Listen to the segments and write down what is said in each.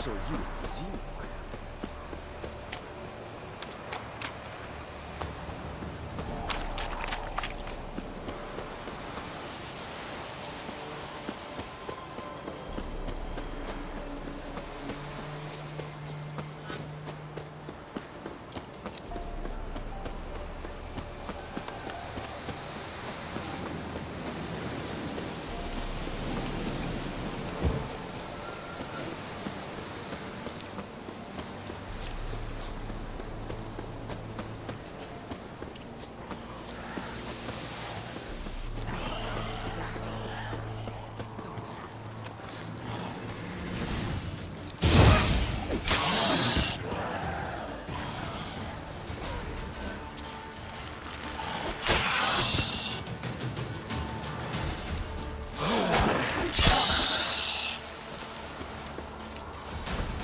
soyeux cuisine.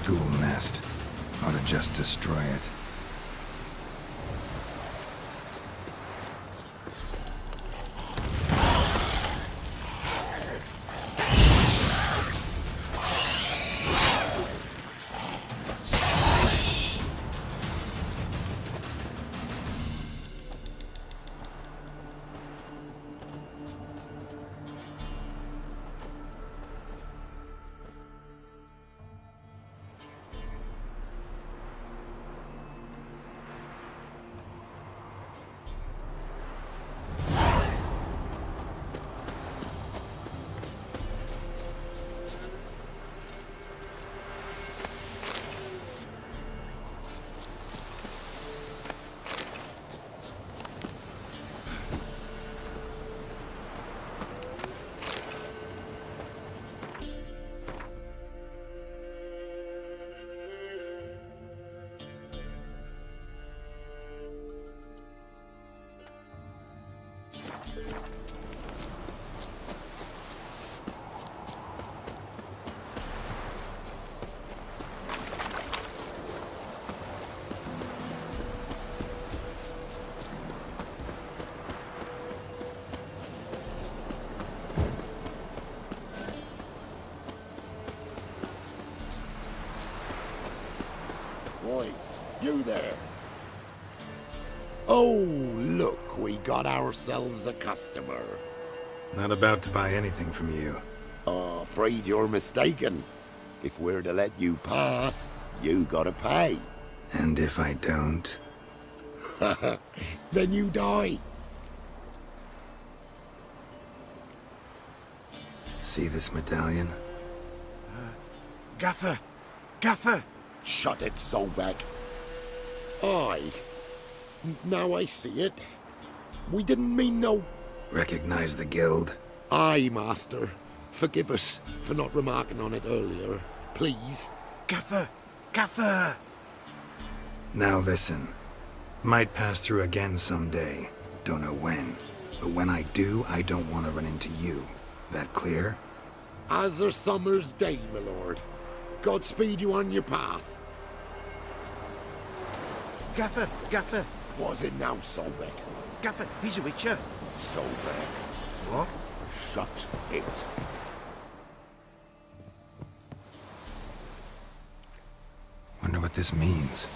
Ghoul nest. Ought to just destroy it. Boy, you there. Oh, look, we got ourselves a customer. Not about to buy anything from you. Afraid you're mistaken. If we're to let you pass, you gotta pay. And if I don't? Then you die. See this medallion? Gaffer! Gaffer! Shut it, Solbeck. Aye. Now I see it. We didn't mean no... Recognize the guild? Aye, Master. Forgive us for not remarking on it earlier. Please. Gaffer! Gaffer! Now listen. Might pass through again someday. Don't know when. But when I do, I don't want to run into you. That clear? As a summer's day, my lord. Godspeed you on your path. Gaffer, Gaffer, Was it now, Solbeck? Gaffer, he's a witcher. Solbeck. What? Shut it. Wonder what this means.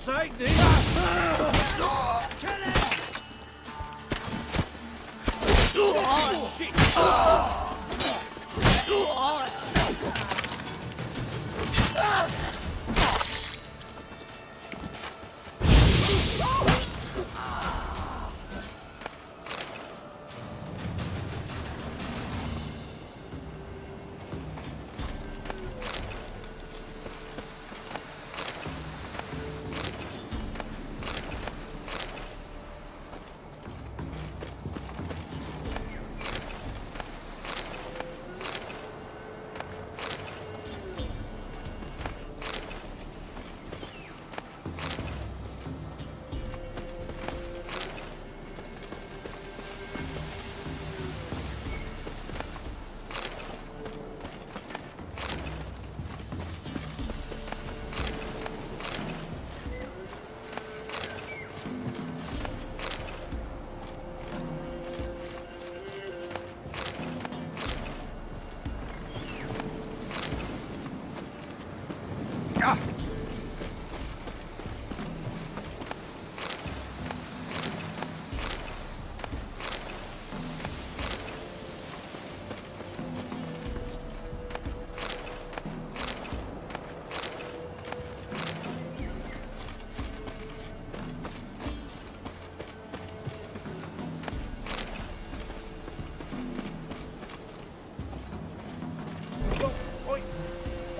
Take this!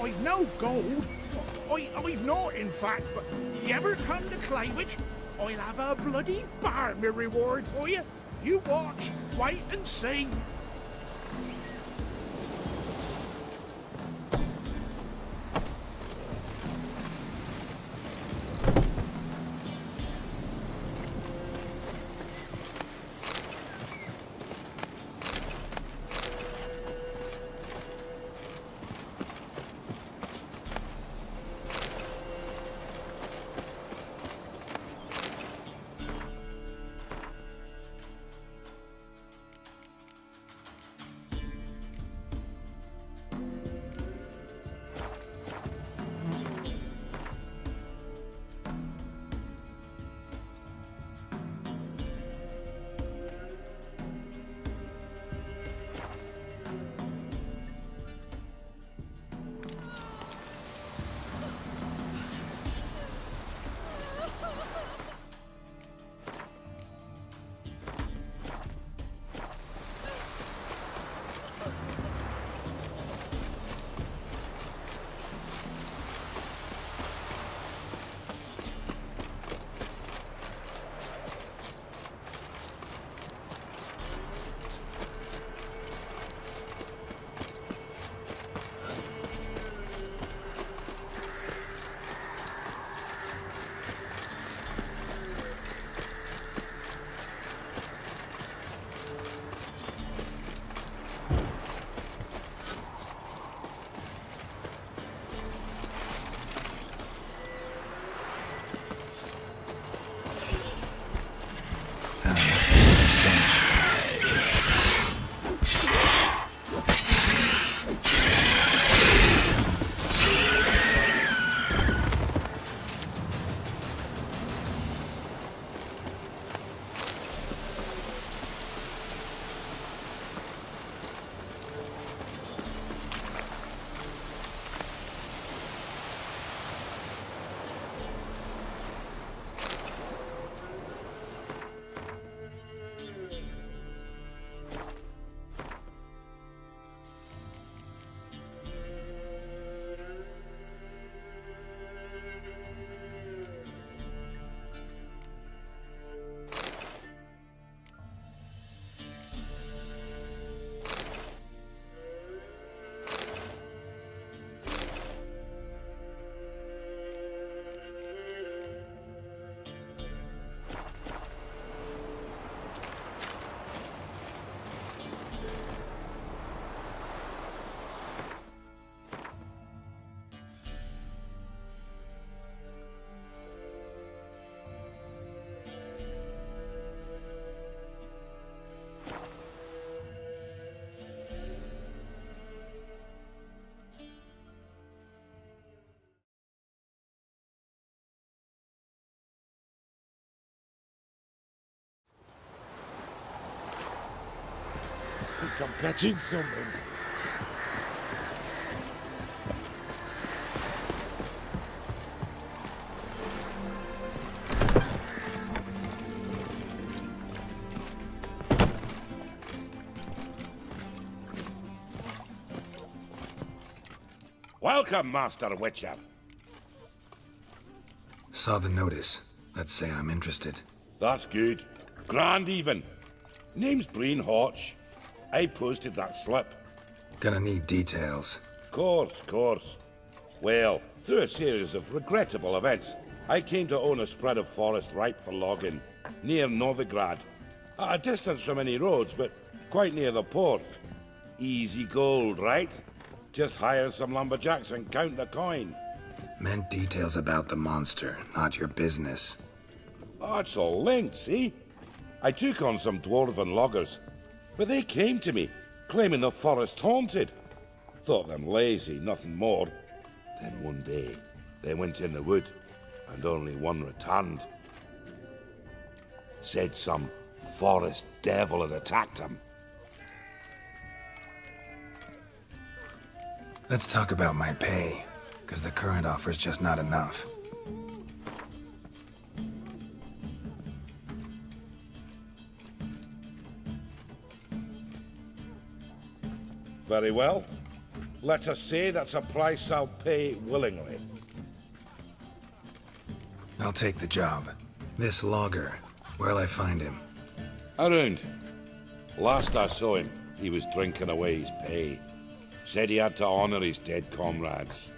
I've no gold. I've not, in fact, but you ever come to Claywich, I'll have a bloody bar me reward for you. You watch, wait and see. think I'm catching something. Welcome, Master Witcher. Saw the notice. Let's say I'm interested. That's good. Grand even. Name's Breen Hotch. I posted that slip. Gonna need details. Course. Well, through a series of regrettable events, I came to own a spread of forest ripe for logging, near Novigrad. At a distance from any roads, but quite near the port. Easy gold, right? Just hire some lumberjacks and count the coin. Meant details about the monster, not your business. Oh, it's all linked, see? I took on some dwarven loggers, but they came to me, claiming the forest haunted. Thought them lazy, nothing more. Then one day, they went in the wood, and only one returned. Said some forest devil had attacked them. Let's talk about my pay, because the current offer's just not enough. Very well. Let us say that's a price I'll pay willingly. I'll take the job. This logger, where'll I find him? Around. Last I saw him, he was drinking away his pay. Said he had to honor his dead comrades.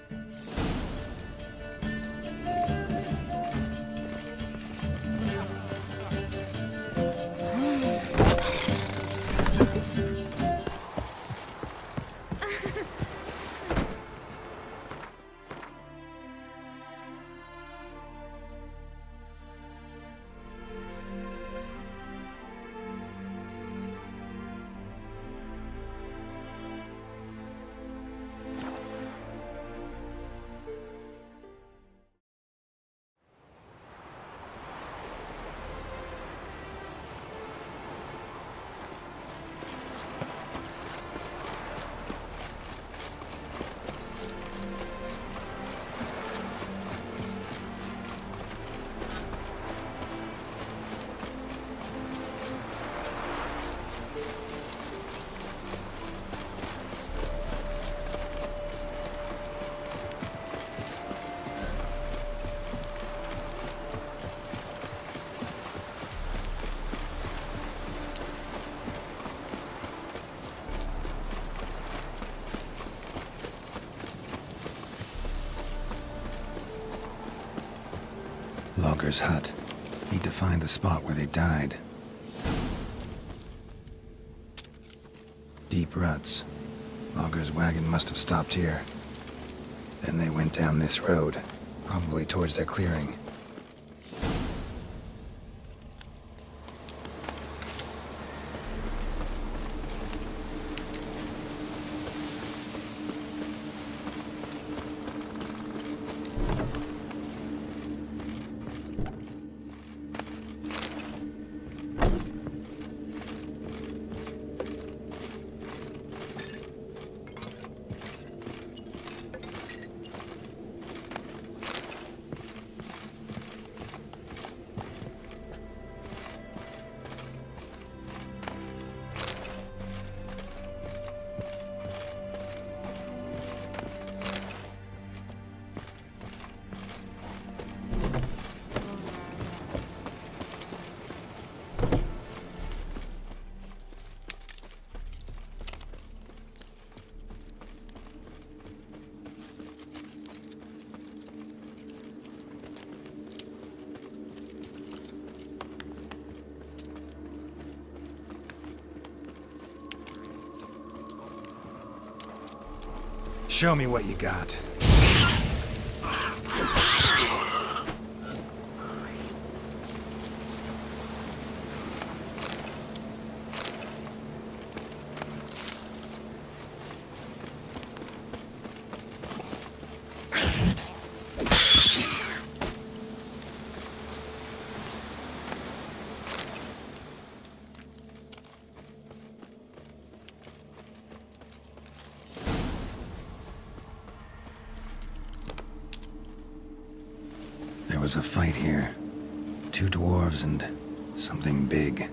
Logger's hut. Need to find the spot where they died. Deep ruts. Logger's wagon must have stopped here. Then they went down this road, probably towards their clearing. Show me what you got. was a fight here. 2 dwarves and something big.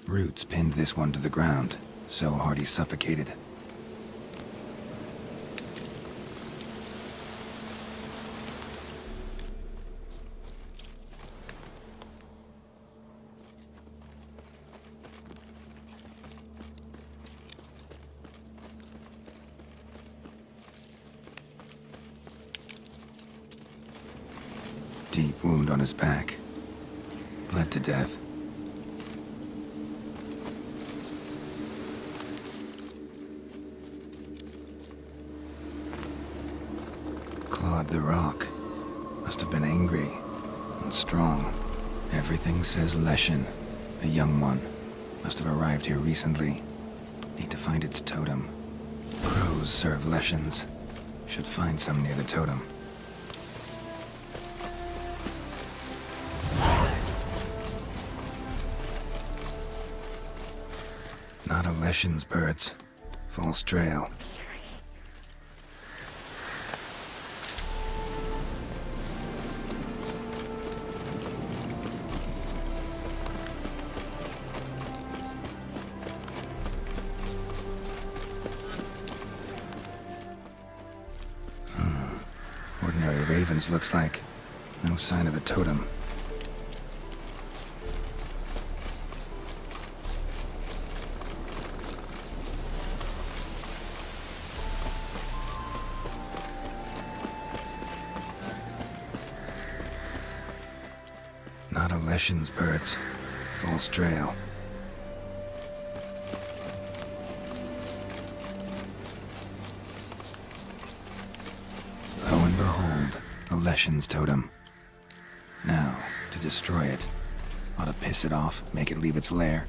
Roots pinned this one to the ground, so hard he suffocated. Deep wound on his back. Bled to death. Clawed the rock. Must have been angry and strong. Everything says Leshen, a young one. Must have arrived here recently. Need to find its totem. Crows serve Leshens. Should find some near the totem. Not a Leshen's birds. False trail. Ordinary ravens looks like. No sign of a totem. Not a Leshen's birds. False trail. Lo and behold, a Leshen's totem. Now, to destroy it. Ought to piss it off, make it leave its lair.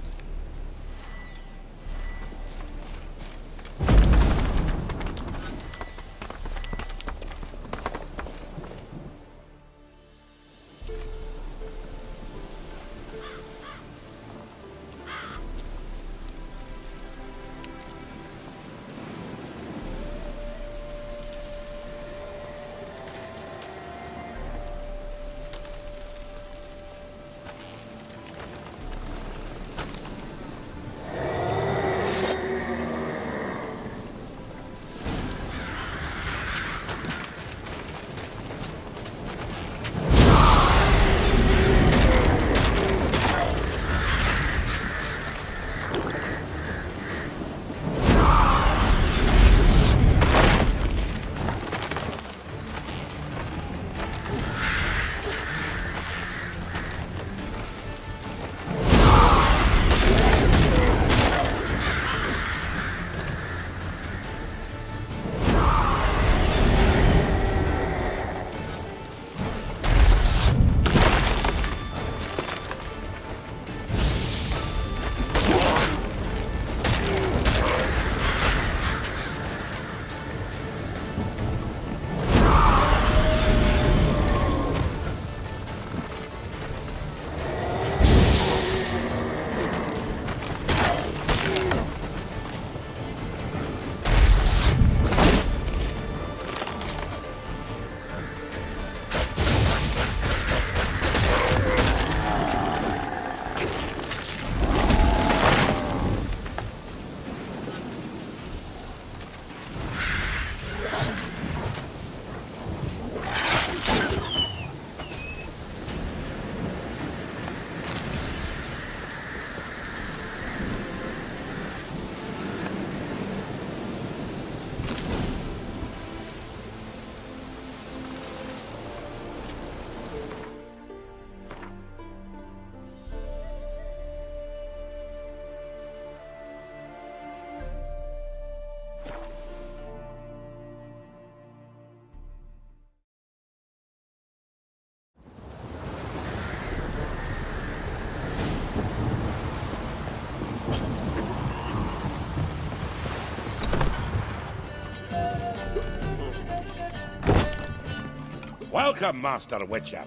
Welcome, Master Witcher.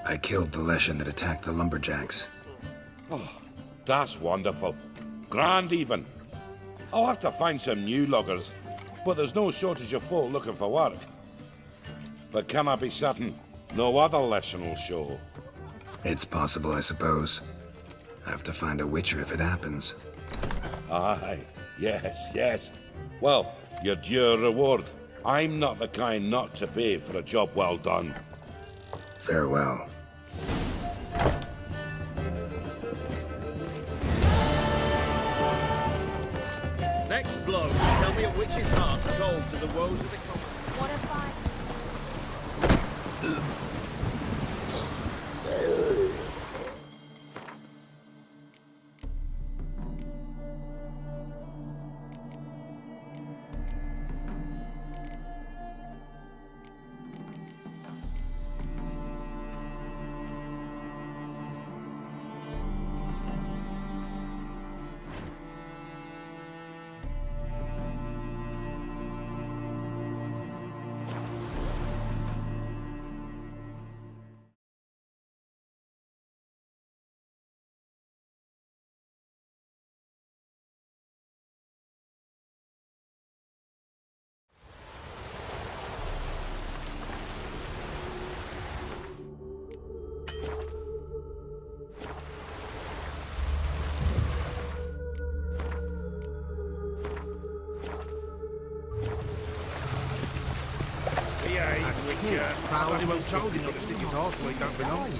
I killed the Leshen that attacked the lumberjacks. That's wonderful. Grand even. I'll have to find some new loggers, but there's no shortage of folk looking for work. But can I be certain no other Leshen will show? It's possible, I suppose. I have to find a witcher if it happens. Aye, yes. Well, your due reward. I'm not the kind not to pay for a job well done. Farewell. Next blow, tell me a witch's heart's cold to the woes of the common. What if I... Bloody well told him not to stick his horse where he don't belong.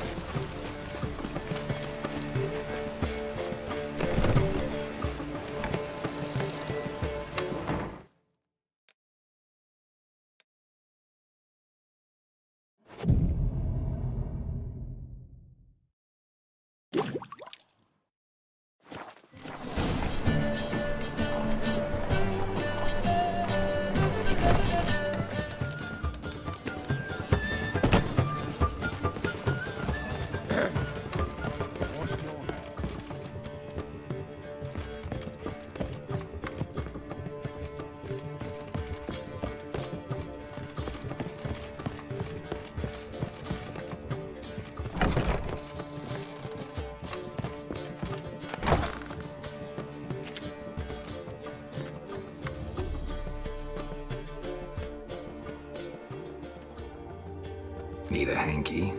Need a hanky?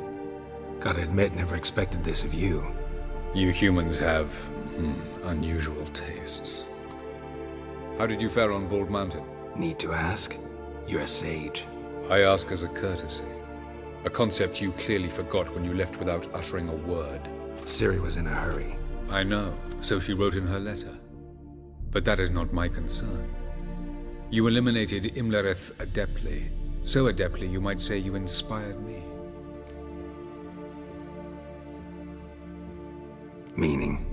Gotta admit, never expected this of you. You humans have unusual tastes. How did you fare on Bald Mountain? Need to ask? You're a sage. I ask as a courtesy. A concept you clearly forgot when you left without uttering a word. Ciri was in a hurry. I know, so she wrote in her letter. But that is not my concern. You eliminated Imlerith adeptly. So adeptly, you might say you inspired me. Meaning?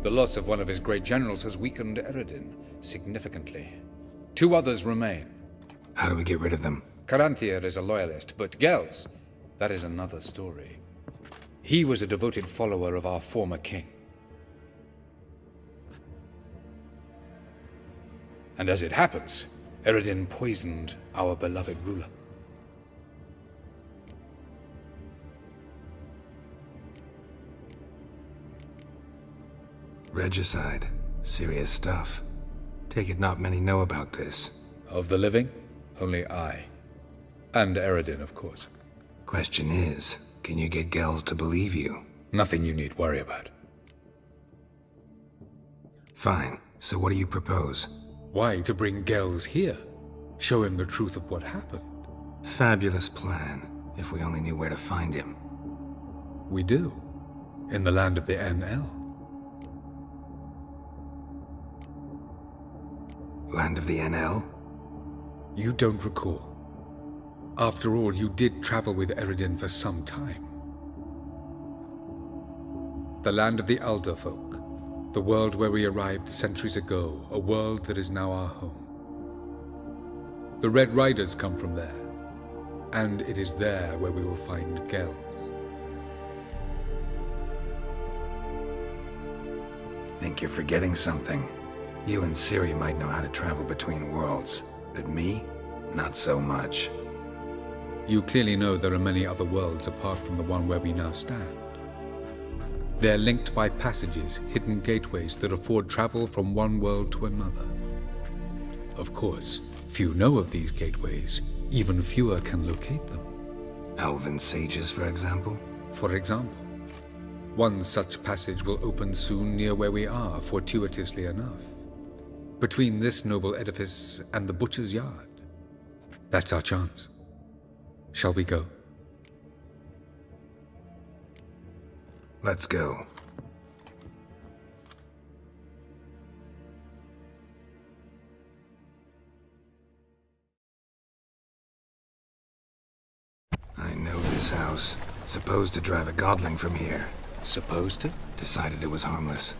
The loss of one of his great generals has weakened Eredin significantly. 2 others remain. How do we get rid of them? Caranthier is a loyalist, but Gels, that is another story. He was a devoted follower of our former king. And as it happens, Eredin poisoned our beloved ruler. Regicide. Serious stuff. Take it not many know about this. Of the living, only I. And Eredin, of course. Question is, can you get Gels to believe you? Nothing you need worry about. Fine. So what do you propose? Why, to bring Gels here? Show him the truth of what happened. Fabulous plan, if we only knew where to find him. We do. In the land of the NL. Land of the NL? You don't recall. After all, you did travel with Eredin for some time. The land of the Alder folk. The world where we arrived centuries ago. A world that is now our home. The Red Riders come from there. And it is there where we will find Gels. Think you're forgetting something. You and Ciri might know how to travel between worlds, but me? Not so much. You clearly know there are many other worlds apart from the one where we now stand. They're linked by passages, hidden gateways that afford travel from one world to another. Of course, few know of these gateways, even fewer can locate them. Elven sages, for example? For example, one such passage will open soon near where we are, fortuitously enough. Between this noble edifice and the butcher's yard. That's our chance. Shall we go? Let's go. I know this house. Supposed to drive a godling from here. Supposed to? Decided it was harmless.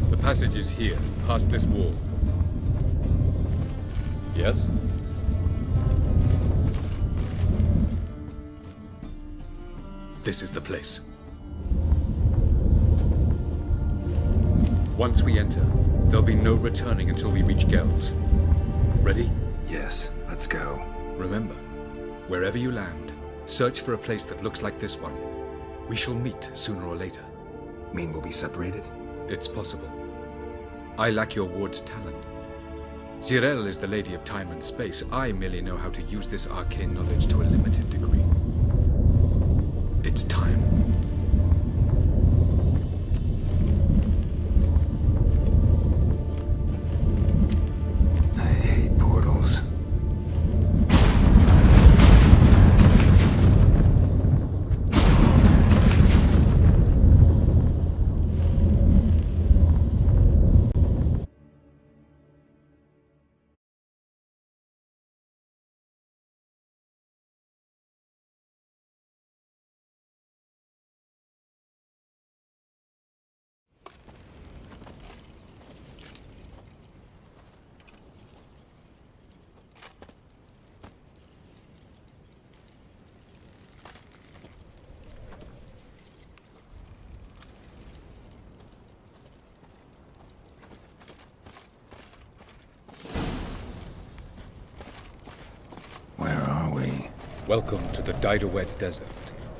The passage is here, past this wall. Yes? This is the place. Once we enter, there'll be no returning until we reach Gel's. Ready? Yes, let's go. Remember, wherever you land, search for a place that looks like this one. We shall meet sooner or later. Mean we'll be separated? It's possible. I lack your ward's talent. Zirel is the lady of time and space. I merely know how to use this arcane knowledge to a limited degree. It's time. I hate portals. Where are we? Welcome to the Didowet Desert.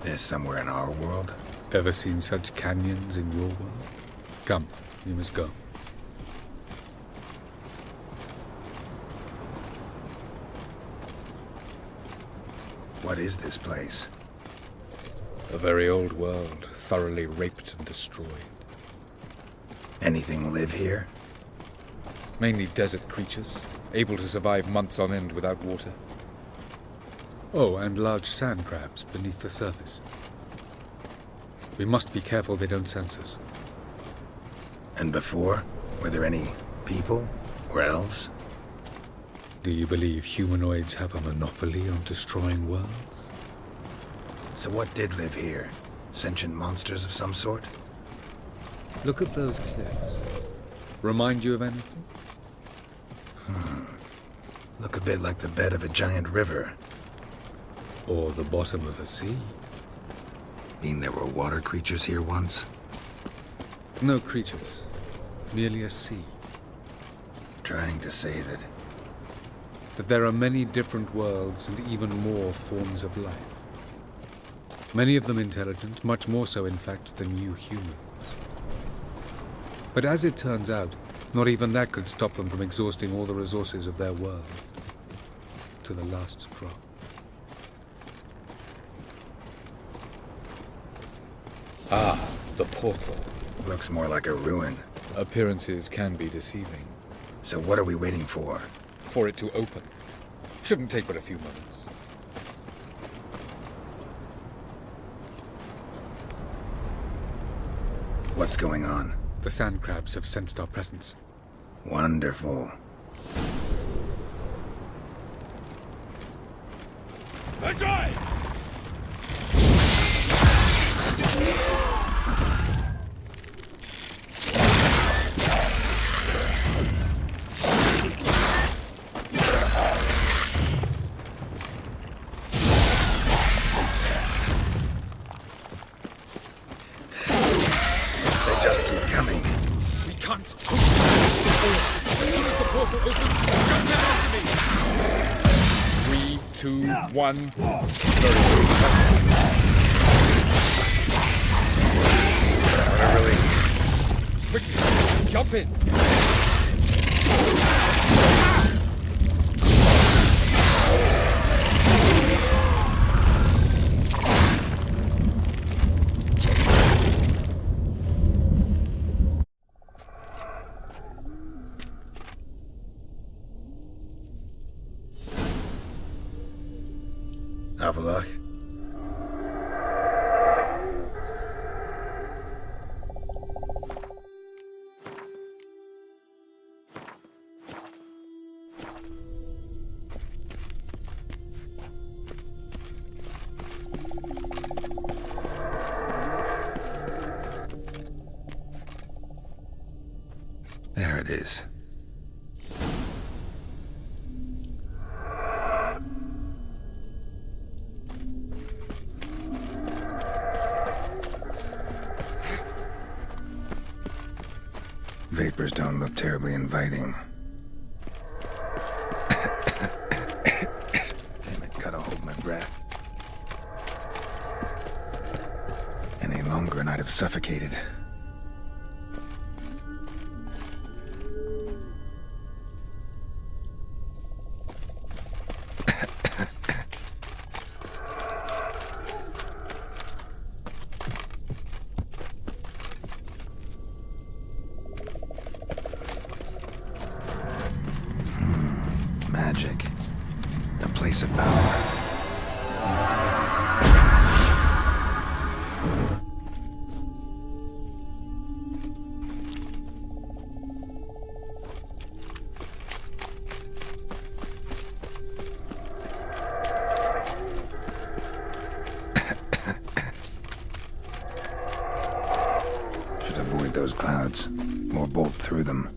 This somewhere in our world? Ever seen such canyons in your world? Come, we must go. What is this place? A very old world, thoroughly raped and destroyed. Anything live here? Mainly desert creatures, able to survive months on end without water. Oh, and large sand crabs beneath the surface. We must be careful they don't sense us. And before? Were there any people? Or elves? Do you believe humanoids have a monopoly on destroying worlds? So what did live here? Sentient monsters of some sort? Look at those cliffs. Remind you of anything? Look a bit like the bed of a giant river. Or the bottom of a sea? Mean there were water creatures here once? No creatures. Merely a sea. Trying to say that... That there are many different worlds and even more forms of life. Many of them intelligent, much more so in fact than you humans. But as it turns out, not even that could stop them from exhausting all the resources of their world. To the last drop. Ah, the portal. Looks more like a ruin. Appearances can be deceiving. So what are we waiting for? For it to open. Shouldn't take but a few moments. What's going on? The sand crabs have sensed our presence. Wonderful. coming. We can't hold as soon as the portal opens, jump in after me! 3, 2, 1. Very good. Quickly, jump in! Have a look. There it is. Vapors don't look terribly inviting. Damn it, gotta hold my breath. Any longer and I'd have suffocated. Magic. A place of power. Should avoid those clouds, or bolt through them.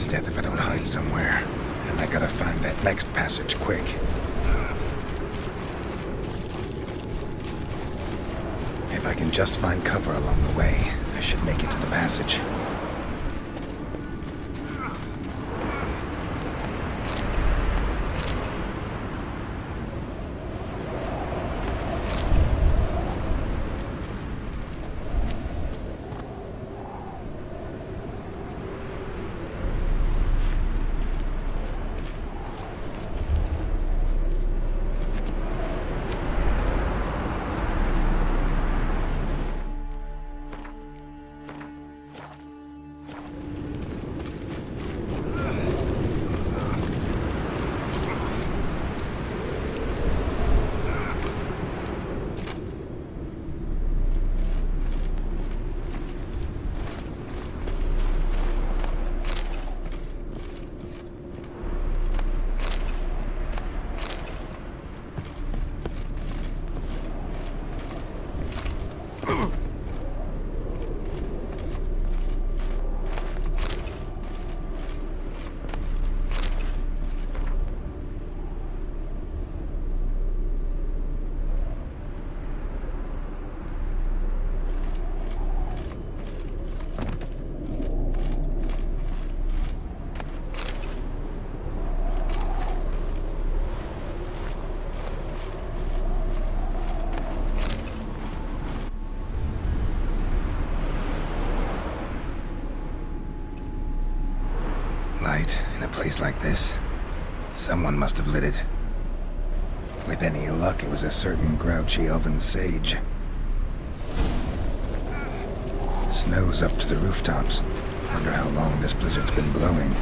to death if I don't hide somewhere. And I gotta find that next passage quick. If I can just find cover along the way, I should make it to the passage. Light in a place like this. Someone must have lit it. With any luck, it was a certain grouchy elven sage. Snow's up to the rooftops. Wonder how long this blizzard's been blowing.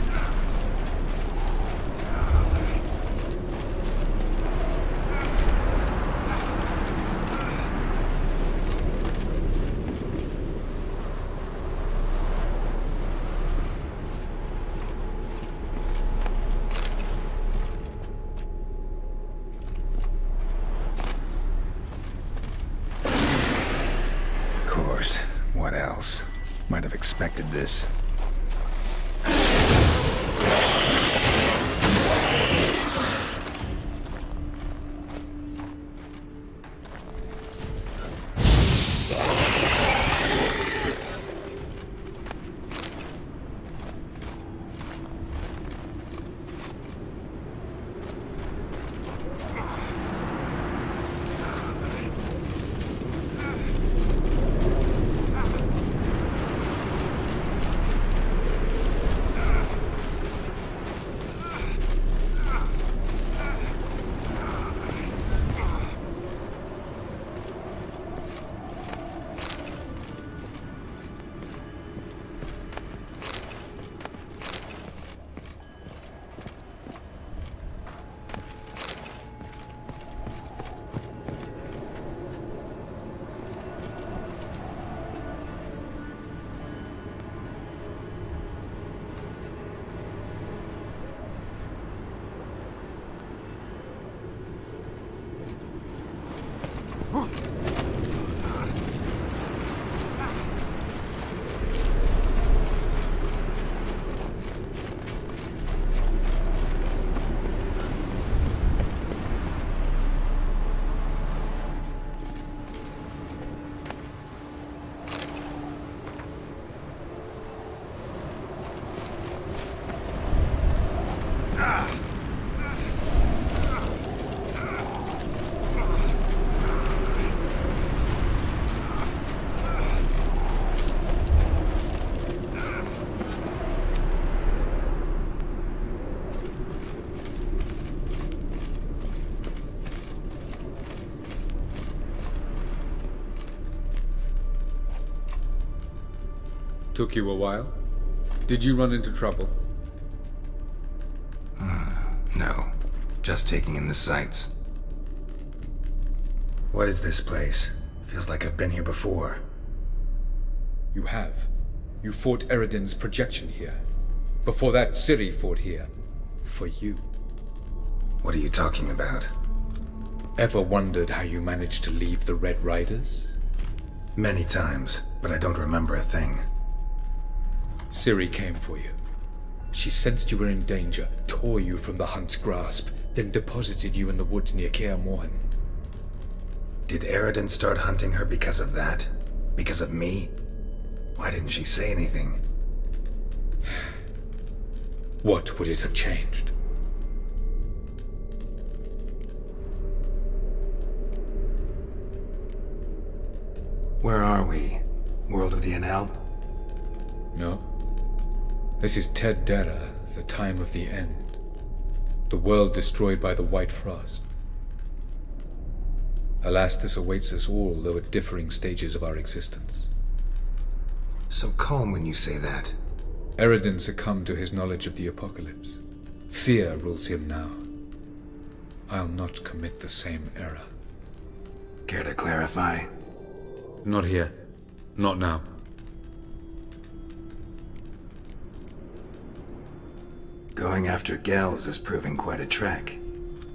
What else? Might have expected this. Took you a while? Did you run into trouble? No. Just taking in the sights. What is this place? Feels like I've been here before. You have. You fought Eredin's projection here. Before that, Ciri fought here. For you. What are you talking about? Ever wondered how you managed to leave the Red Riders? Many times, but I don't remember a thing. Ciri came for you. She sensed you were in danger, tore you from the hunt's grasp, then deposited you in the woods near Kaer Morhen. Did Eridan start hunting her because of that? Because of me? Why didn't she say anything? What would it have changed? Where are we? World of the NL? No. This is Ted Dara, the time of the end. The world destroyed by the White Frost. Alas, this awaits us all, though at differing stages of our existence. So calm when you say that. Eridan succumbed to his knowledge of the apocalypse. Fear rules him now. I'll not commit the same error. Care to clarify? Not here. Not now. Going after Gels is proving quite a trek,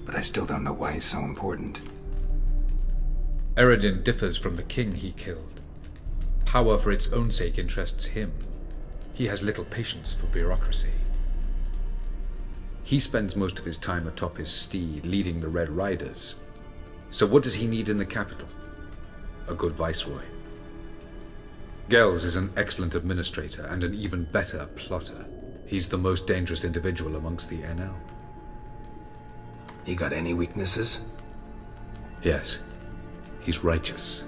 but I still don't know why he's so important. Eridan differs from the king he killed. Power for its own sake interests him. He has little patience for bureaucracy. He spends most of his time atop his steed, leading the Red Riders. So what does he need in the capital? A good viceroy. Gels is an excellent administrator and an even better plotter. He's the most dangerous individual amongst the NL. He got any weaknesses? Yes. He's righteous.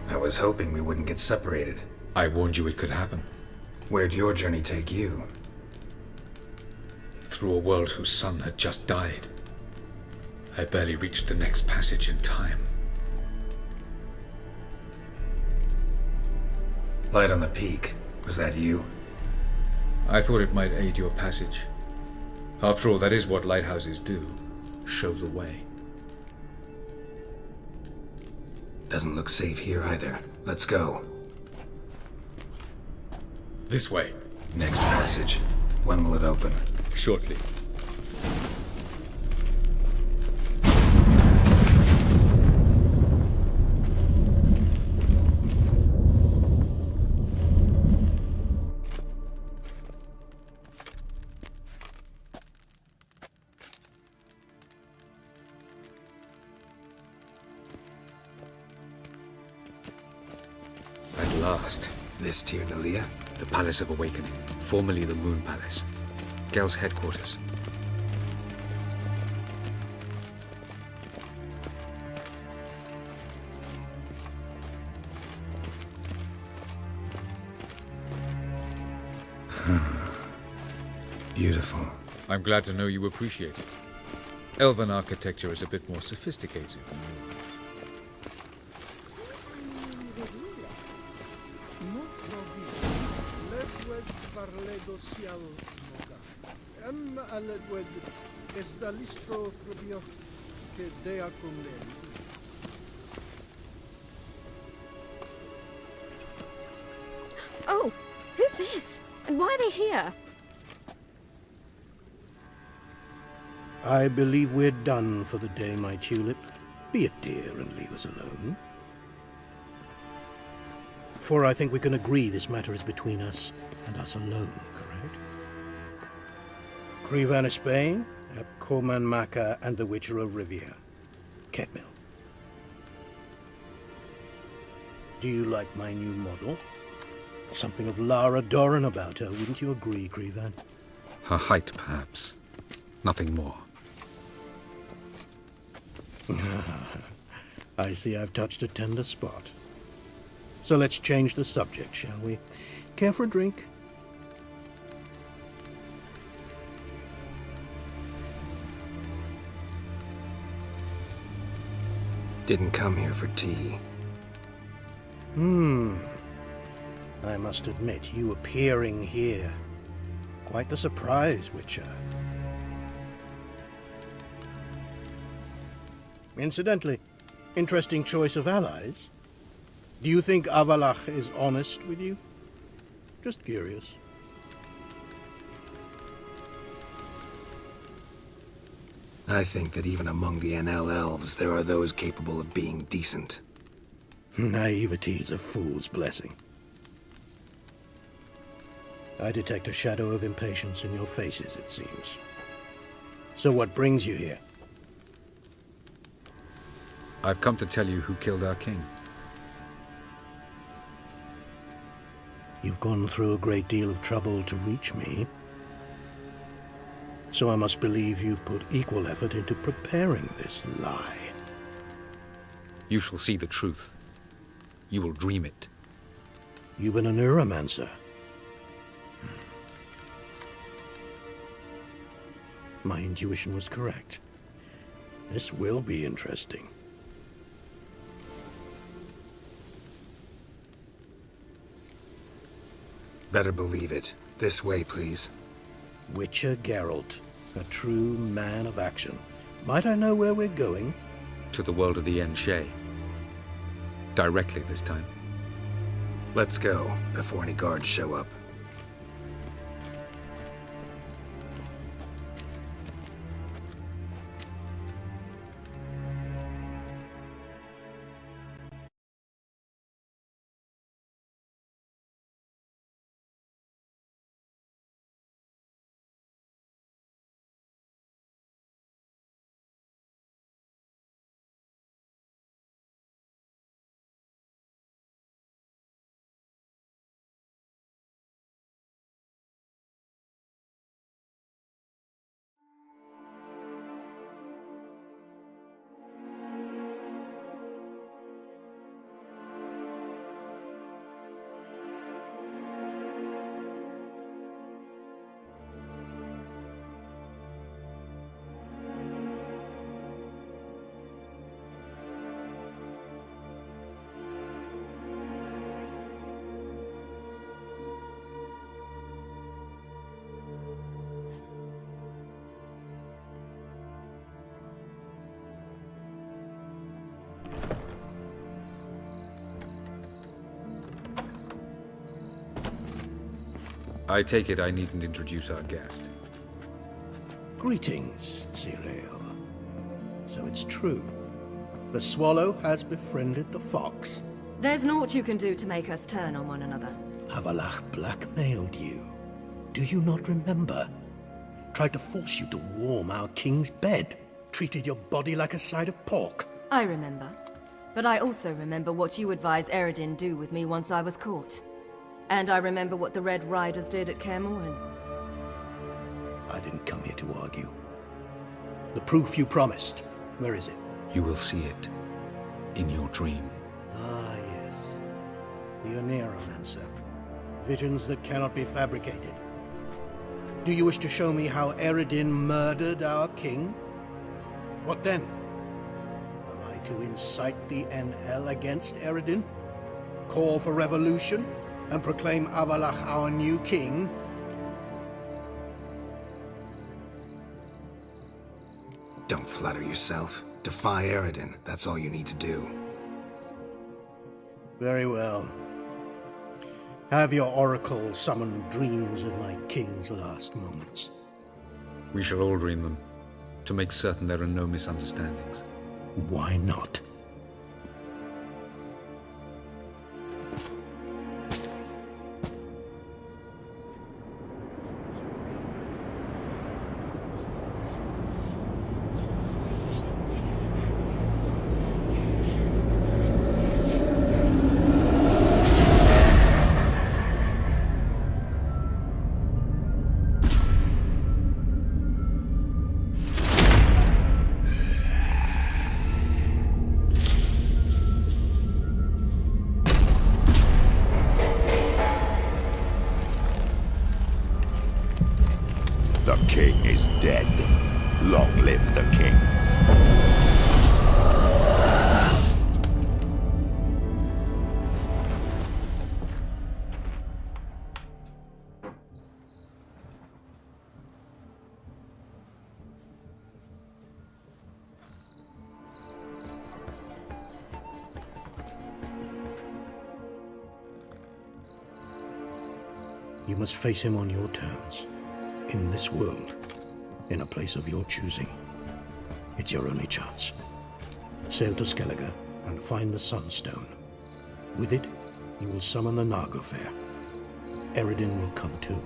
I was hoping we wouldn't get separated. I warned you it could happen. Where'd your journey take you? Through a world whose son had just died. I barely reached the next passage in time. Light on the peak. Was that you? I thought it might aid your passage. After all, that is what lighthouses do. Show the way. Doesn't look safe here either. Let's go. This way. Next passage. When will it open? Shortly. At last. This Tyr Nalia? The Palace of Awakening, formerly the Moon Palace. Gel's headquarters. Beautiful. I'm glad to know you appreciate it. Elven architecture is a bit more sophisticated than yours. Oh, who's this? And why are they here? I believe we're done for the day, my tulip. Be a dear and leave us alone. For I think we can agree this matter is between us and us alone, correct? Krivan of Spain, Koman Maka, and the Witcher of Rivia. Ketmil. Do you like my new model? Something of Lara Doran about her, wouldn't you agree, Krivan? Her height, perhaps. Nothing more. I see I've touched a tender spot. So let's change the subject, shall we? Care for a drink? Didn't come here for tea. I must admit, you appearing here. Quite the surprise, Witcher. Incidentally, interesting choice of allies. Do you think Avalach is honest with you? Just curious. I think that even among the NL elves, there are those capable of being decent. Naivety is a fool's blessing. I detect a shadow of impatience in your faces, it seems. So what brings you here? I've come to tell you who killed our king. You've gone through a great deal of trouble to reach me. So I must believe you've put equal effort into preparing this lie. You shall see the truth. You will dream it. You've been a neuromancer. My intuition was correct. This will be interesting. Better believe it. This way, please. Witcher Geralt, a true man of action. Might I know where we're going? To the world of the Enshe. Directly this time. Let's go, before any guards show up. I take it I needn't introduce our guest. Greetings, Cyril. So it's true. The swallow has befriended the fox. There's naught you can do to make us turn on one another. Avalach blackmailed you. Do you not remember? Tried to force you to warm our king's bed. Treated your body like a side of pork. I remember. But I also remember what you advised Eredin do with me once I was caught. And I remember what the Red Riders did at Kaer Morhen. I didn't come here to argue. The proof you promised, where is it? You will see it. In your dream. Ah, yes. The Neuromancer. Visions that cannot be fabricated. Do you wish to show me how Eredin murdered our king? What then? Am I to incite the NL against Eredin? Call for revolution? And proclaim Avalach our new king? Don't flatter yourself. Defy Eredin. That's all you need to do. Very well. Have your oracle summon dreams of my king's last moments. We shall all dream them, to make certain there are no misunderstandings. Why not? The king is dead. Long live the king. You must face him on your terms. In this world. In a place of your choosing. It's your only chance. Sail to Skellige and find the Sunstone. With it, you will summon the Naga Fair. Eredin will come too.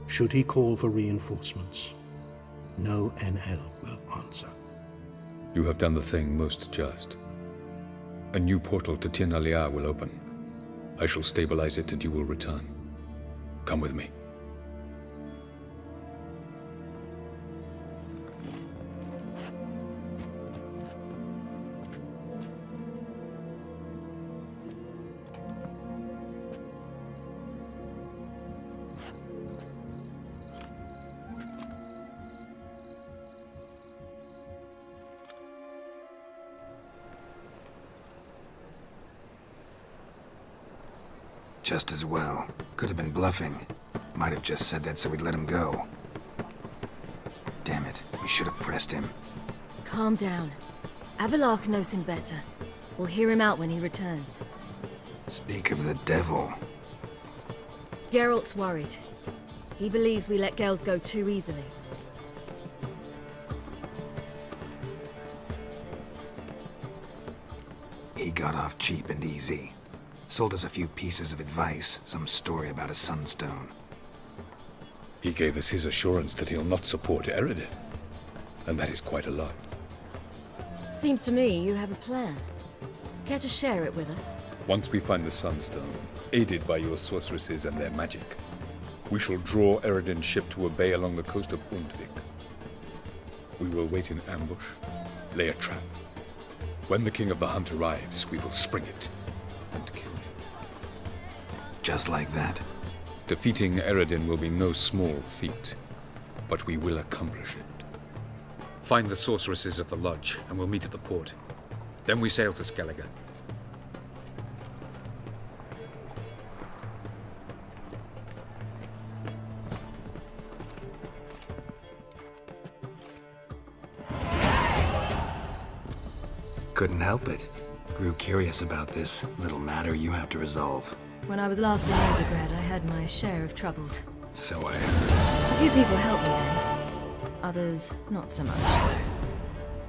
Should he call for reinforcements, no NL will answer. You have done the thing most just. A new portal to Tir Nalia will open. I shall stabilize it and you will return. Come with me. Just as well. Could have been bluffing. Might have just said that so we'd let him go. Damn it, we should have pressed him. Calm down. Avalok knows him better. We'll hear him out when he returns. Speak of the devil. Geralt's worried. He believes we let Gels go too easily. He got off cheap and easy. Sold us a few pieces of advice, some story about a sunstone. He gave us his assurance that he'll not support Eredin. And that is quite a lot. Seems to me you have a plan. Care to share it with us? Once we find the Sunstone, aided by your sorceresses and their magic, we shall draw Eredin's ship to a bay along the coast of Undvik. We will wait in ambush, lay a trap. When the King of the Hunt arrives, we will spring it and kill him. Just like that. Defeating Eredin will be no small feat, but we will accomplish it. Find the sorceresses of the lodge, and we'll meet at the port. Then we sail to Skellige. Couldn't help it. Grew curious about this little matter you have to resolve. When I was last in Novigrad, I had my share of troubles. So I heard. A few people helped me then. Others, not so much.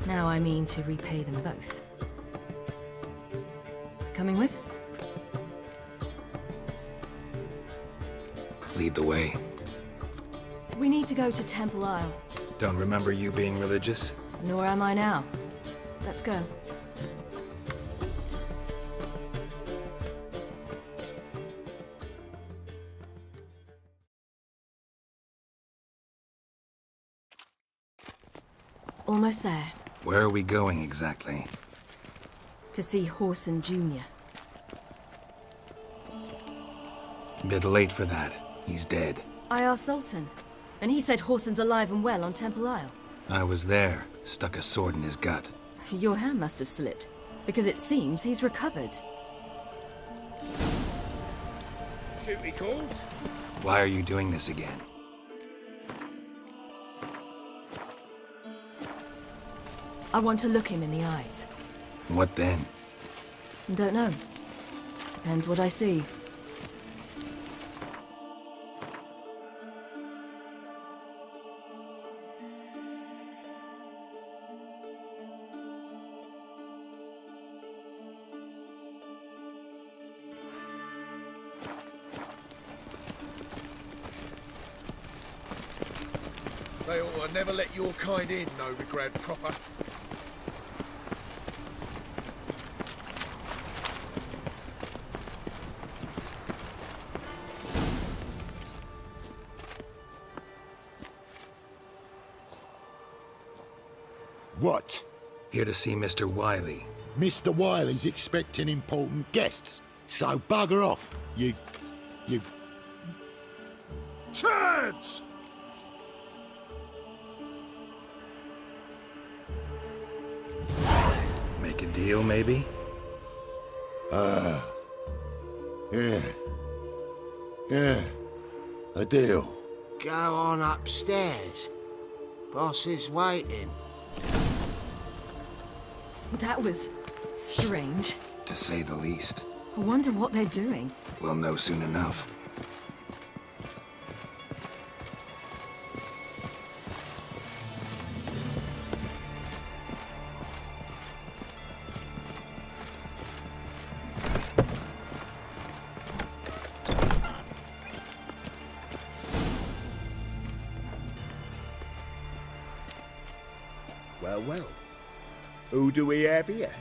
Now I mean to repay them both. Coming with? Lead the way. We need to go to Temple Isle. Don't remember you being religious? Nor am I now. Let's go. Almost there. Where are we going exactly? To see Horson Jr. Bit late for that. He's dead. I asked Sultan, and he said Horson's alive and well on Temple Isle. I was there. Stuck a sword in his gut. Your hand must have slipped, because it seems he's recovered. Duty calls. Why are you doing this again? I want to look him in the eyes. What then? Don't know. Depends what I see. They ought to never let your kind in, Novigrad proper. What? Here to see Mr. Wiley. Mr. Wiley's expecting important guests, so bugger off, you... Turds! Make a deal, maybe? Yeah, a deal. Go on upstairs. Boss is waiting. That was strange. To say the least. I wonder what they're doing. We'll know soon enough. well. Who do we have here?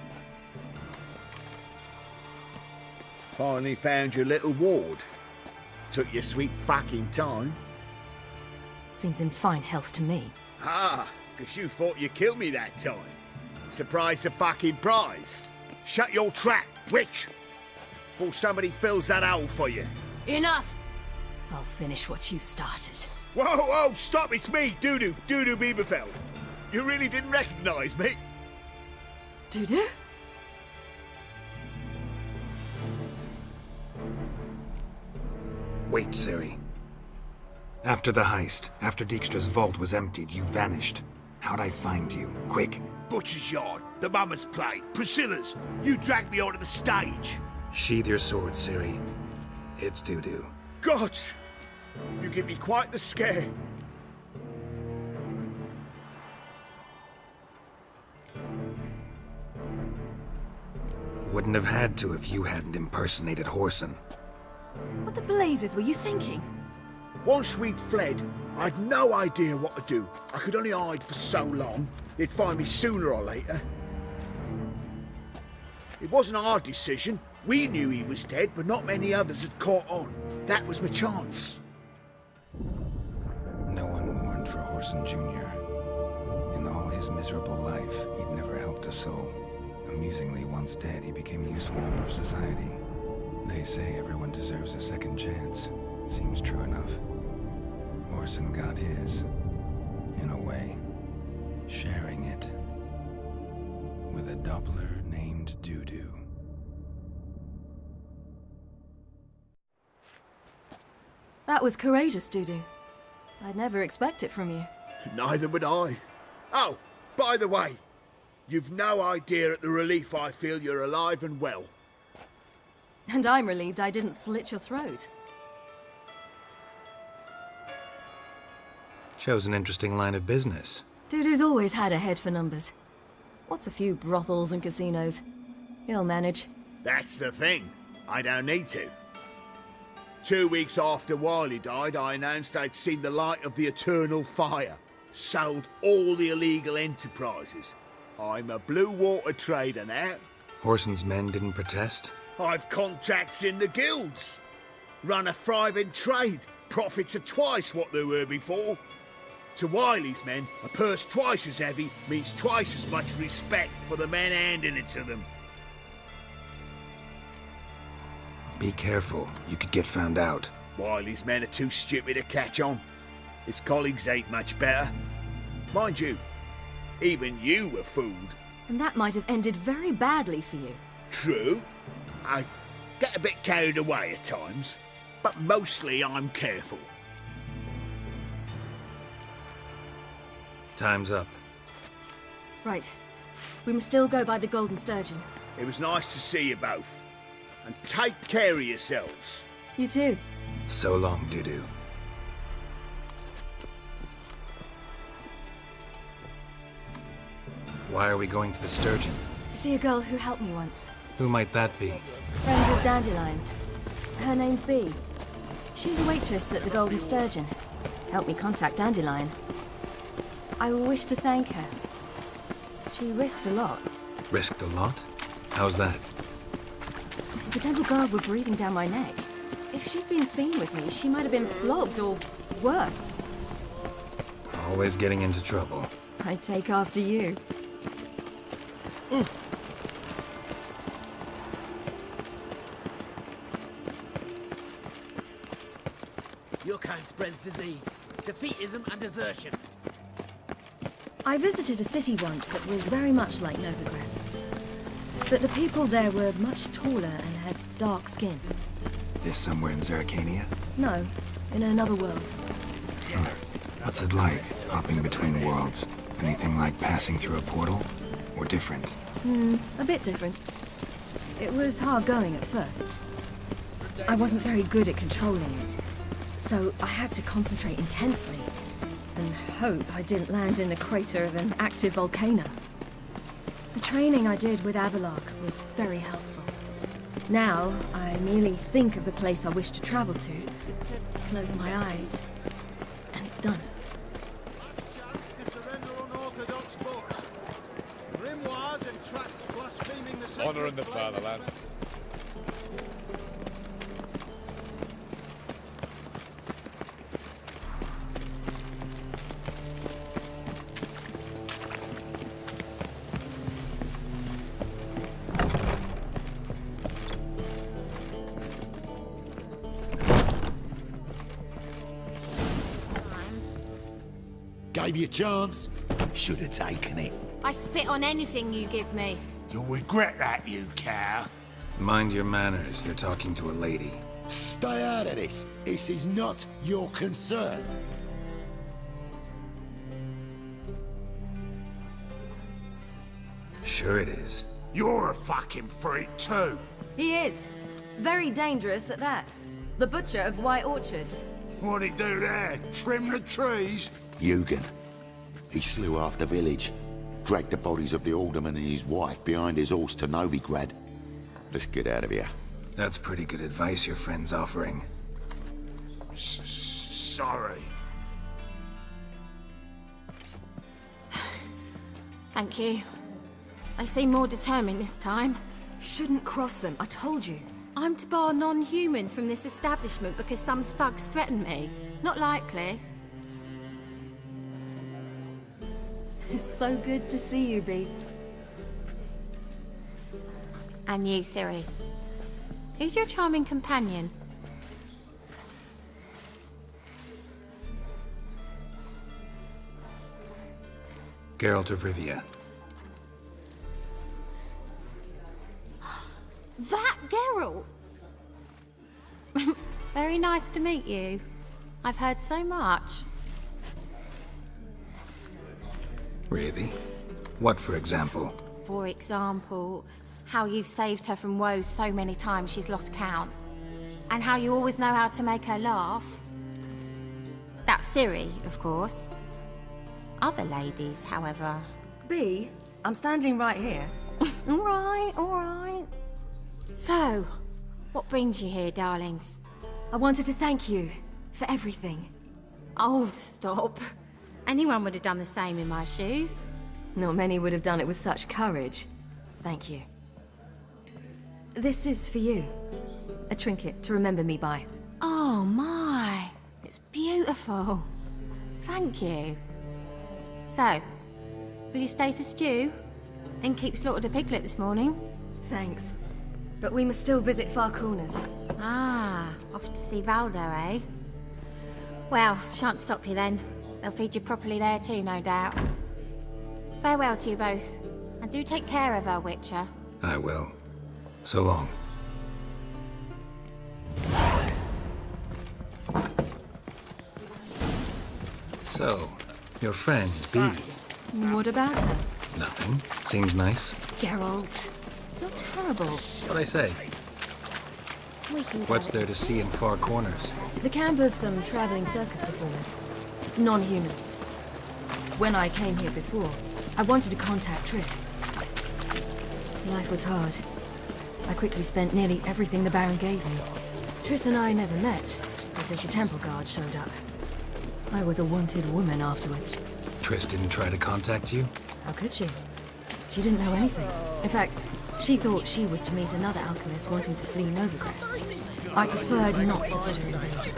Finally found your little ward. Took your sweet fucking time. Seems in fine health to me. Ah, 'cause you thought you killed me that time. Surprise the fucking prize. Shut your trap, witch! Before somebody fills that hole for you. Enough! I'll finish what you started. Whoa, whoa, stop, it's me, Dudu Bieberfeld. You really didn't recognise me? Dudu? Wait, Ciri. After the heist, after Dijkstra's vault was emptied, you vanished. How'd I find you? Quick. Butcher's Yard, the Mama's Plate, Priscilla's. You dragged me onto the stage. Sheathe your sword, Ciri. It's Dudu. God, you give me quite the scare. Wouldn't have had to if you hadn't impersonated Whoreson. What the blazes were you thinking? Once we'd fled, I'd no idea what to do. I could only hide for so long. They'd find me sooner or later. It wasn't our decision. We knew he was dead, but not many others had caught on. That was my chance. No one mourned for Whoreson Jr. In all his miserable life, he'd never helped a soul. Amusingly, once dead, he became a useful member of society. They say everyone deserves a second chance. Seems true enough. Whoreson got his, in a way, sharing it with a Doppler named Dudu. That was courageous, Dudu. I'd never expect it from you. Neither would I. Oh, by the way, you've no idea at the relief I feel you're alive and well. And I'm relieved I didn't slit your throat. Shows an interesting line of business. Dudu's always had a head for numbers. What's a few brothels and casinos? He'll manage. That's the thing. I don't need to. 2 weeks after Wiley died, I announced I'd seen the light of the eternal fire. Sold all the illegal enterprises. I'm a blue water trader now. Whoreson's men didn't protest? I've contacts in the guilds. Run a thriving trade. Profits are twice what they were before. To Wiley's men, a purse twice as heavy means twice as much respect for the men handing it to them. Be careful, you could get found out. Wiley's men are too stupid to catch on. His colleagues ain't much better. Mind you, even you were fooled. And that might have ended very badly for you. True. I get a bit carried away at times, but mostly I'm careful. Time's up. Right. We must still go by the Golden Sturgeon. It was nice to see you both. And take care of yourselves. You too. So long, Dudu. Why are we going to the Sturgeon? To see a girl who helped me once. Who might that be? Friend of Dandelion's. Her name's Bee. She's a waitress at the Golden Sturgeon. Helped me contact Dandelion. I wish to thank her. She risked a lot. Risked a lot? How's that? The Temple Guard were breathing down my neck. If she'd been seen with me, she might have been flogged or worse. Always getting into trouble. I'd take after you. Your kind spreads disease, defeatism and desertion. I visited a city once that was very much like Novigrad. But the people there were much taller and had dark skin. This somewhere in Zeracania? No, in another world. What's it like, hopping between worlds? Anything like passing through a portal? Or different? A bit different. It was hard going at first. I wasn't very good at controlling it, so I had to concentrate intensely and hope I didn't land in the crater of an active volcano. The training I did with Avalok was very helpful. Now, I merely think of the place I wish to travel to, close my eyes, and it's done. Last chance to surrender unorthodox books. sacred Honouring the place. fatherland. Gave you a chance. Should have taken it. I spit on anything you give me. You'll regret that, you cow. Mind your manners. You're talking to a lady. Stay out of this. This is not your concern. Sure it is. You're a fucking freak too. He is. Very dangerous at that. The butcher of White Orchard. What'd he do there? Trim the trees? Eugen. He slew half the village. Dragged the bodies of the alderman and his wife behind his horse to Novigrad. Let's get out of here. That's pretty good advice your friend's offering. Sorry. Thank you. They seem more determined this time. Shouldn't cross them, I told you. I'm to bar non-humans from this establishment because some thugs threaten me. Not likely. It's so good to see you, Bee. And you, Siri. Who's your charming companion? Geralt of Rivia. That Geralt! Very nice to meet you. I've heard so much. Really? What, for example? For example, how you've saved her from woes so many times she's lost count. And how you always know how to make her laugh. That's Siri, of course. Other ladies, however... Bee, I'm standing right here. All right. So, what brings you here, darlings? I wanted to thank you for everything. Oh, stop. Anyone would have done the same in my shoes. Not many would have done it with such courage. Thank you. This is for you. A trinket to remember me by. Oh my, it's beautiful. Thank you. So, will you stay for stew? And keep slaughtered a piglet this morning? Thanks. But we must still visit Far Corners. Ah, off to see Valdo, eh? Well, shan't stop you then. They'll feed you properly there too, no doubt. Farewell to you both. And do take care of her, Witcher. I will. So long. So, your friend, Bee. What about her? Nothing. Seems nice. Geralt, you're terrible. What'd I say? What's there to see in Far Corners? The camp of some traveling circus performers. Non-humans. When I came here before, I wanted to contact Triss. Life was hard. I quickly spent nearly everything the Baron gave me. Triss and I never met, because the temple guard showed up. I was a wanted woman afterwards. Triss didn't try to contact you? How could she? She didn't know anything. In fact, she thought she was to meet another alchemist wanting to flee Novigrad. I preferred not to put her in danger.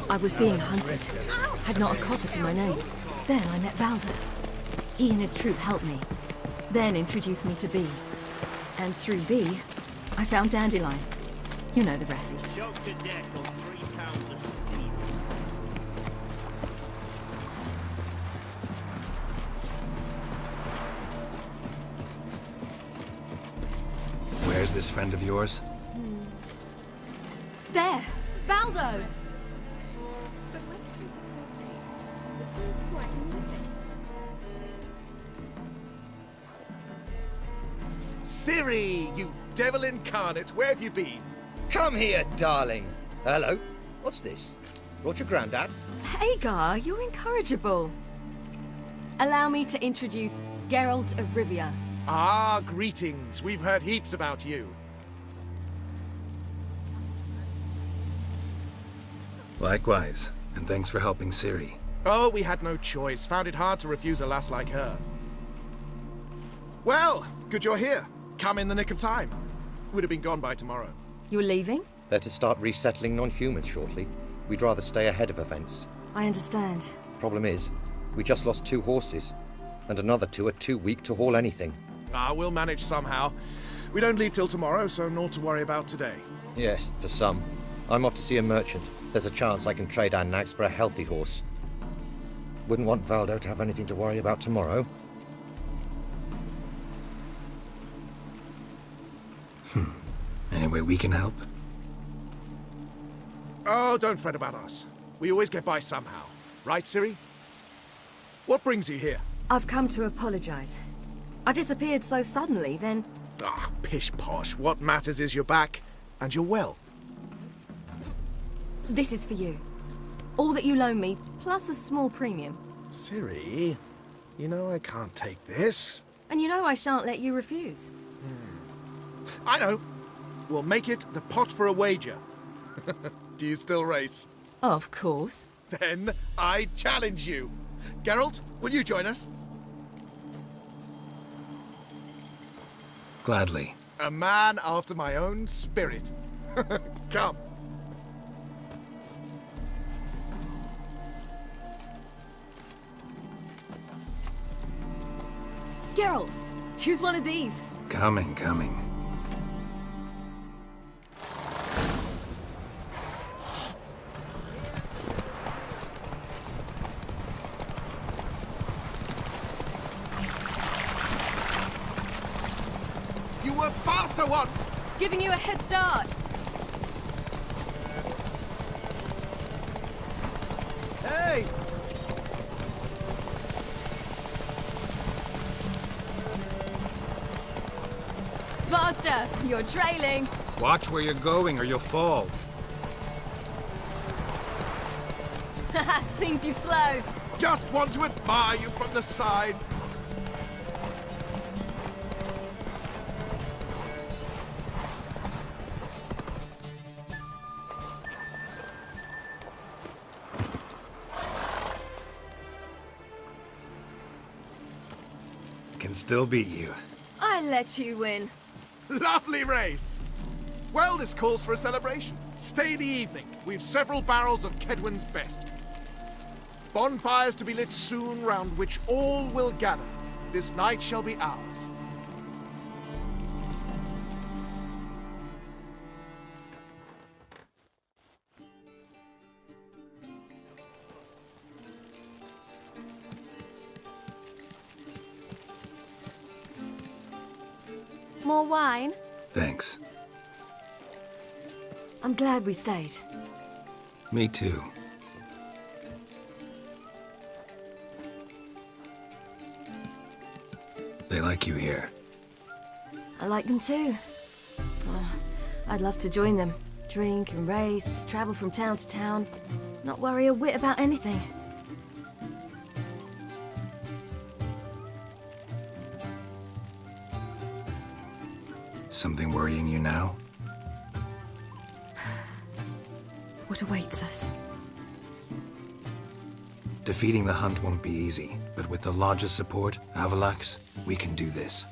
I was being hunted. Had not a copper to my name. Then I met Valdo. He and his troop helped me. Then introduced me to Bee. And through Bee, I found Dandelion. You know the rest. Choked to death on 3 pounds of steam. Where's this friend of yours? There! Valdo! Ciri, you devil incarnate, where have you been? Come here, darling. Hello. What's this? Brought your granddad? Hagar, you're incorrigible. Allow me to introduce Geralt of Rivia. Ah, greetings. We've heard heaps about you. Likewise, and thanks for helping Ciri. Oh, we had no choice. Found it hard to refuse a lass like her. Well, good you're here. come in the nick of time. Would have been gone by tomorrow. You're leaving? They're to start resettling non-humans shortly. We'd rather stay ahead of events. I understand. Problem is, we just lost 2 horses, and another 2 are too weak to haul anything. We'll manage somehow. We don't leave till tomorrow, so naught to worry about today. Yes, for some. I'm off to see a merchant. There's a chance I can trade our nags for a healthy horse. Wouldn't want Valdo to have anything to worry about tomorrow. Any way we can help? Oh, don't fret about us. We always get by somehow. Right, Ciri? What brings you here? I've come to apologize. I disappeared so suddenly, then... Pish-posh. What matters is you're back, and you're well. This is for you. All that you loan me, plus a small premium. Ciri, you know I can't take this. And you know I shan't let you refuse. I know. We'll make it the pot for a wager. Do you still race? Of course. Then I challenge you. Geralt, will you join us? Gladly. A man after my own spirit. Come. Geralt, choose one of these. Coming. You were faster once! Giving you a head start. Hey! Faster! You're trailing. Watch where you're going or you'll fall. Seems you've slowed. Just want to admire you from the side. Can still beat you. I let you win. Lovely race! Well, this calls for a celebration. Stay the evening. We've several barrels of Kedwen's best. Bonfires to be lit soon, round which all will gather. This night shall be ours. More wine? Thanks. I'm glad we stayed. Me too. They like you here. I like them too. I'd love to join them. Drink and race, travel from town to town. Not worry a whit about anything. Something worrying you now? What awaits us? Defeating the Hunt won't be easy, but with the Lodge's support, Avalax, we can do this.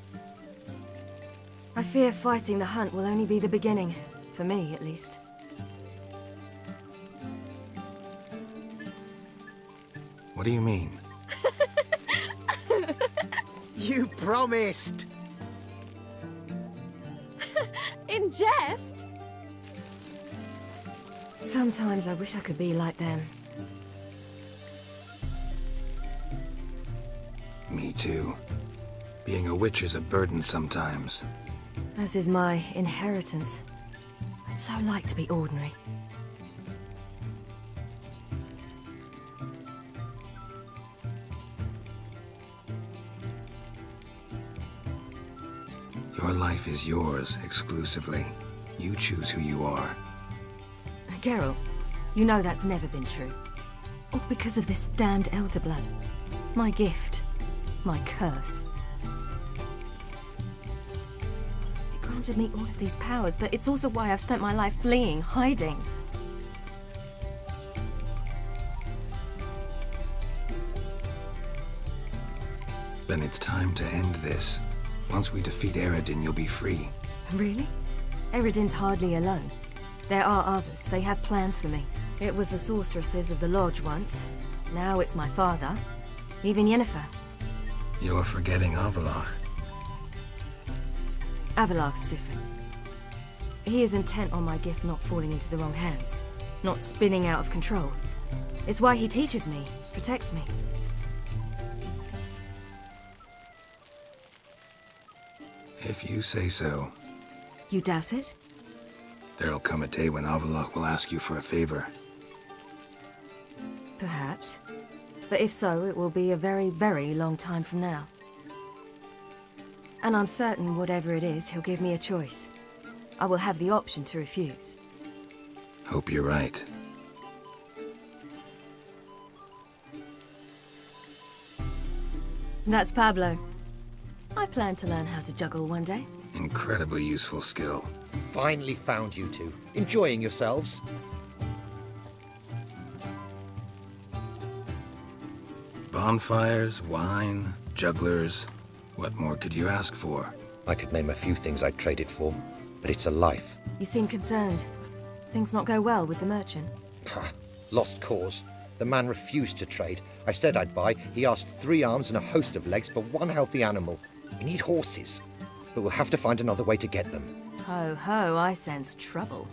I fear fighting the Hunt will only be the beginning. For me, at least. What do you mean? You promised! In jest? Sometimes I wish I could be like them. Me too. Being a witch is a burden sometimes. As is my inheritance. I'd so like to be ordinary. Your life is yours exclusively. You choose who you are. Geralt, you know that's never been true. All because of this damned Elder Blood. My gift. My curse. It granted me all of these powers, but it's also why I've spent my life fleeing, hiding. Then it's time to end this. Once we defeat Eredin, you'll be free. Really? Eredin's hardly alone. There are others. They have plans for me. It was the sorceresses of the Lodge once. Now it's my father. Even Yennefer. You're forgetting Avalach. Avalach's different. He is intent on my gift not falling into the wrong hands. Not spinning out of control. It's why he teaches me, protects me. If you say so. You doubt it? There'll come a day when Avalach will ask you for a favor. Perhaps. But if so, it will be a very, very long time from now. And I'm certain whatever it is, he'll give me a choice. I will have the option to refuse. Hope you're right. That's Pablo. I plan to learn how to juggle one day. Incredibly useful skill. Finally found you two. Enjoying yourselves? Bonfires, wine, jugglers. What more could you ask for? I could name a few things I'd trade it for, but it's a life. You seem concerned. Things not go well with the merchant? Lost cause. The man refused to trade. I said I'd buy. He asked 3 arms and a host of legs for 1 healthy animal. We need horses, but we'll have to find another way to get them. Ho ho, I sense trouble.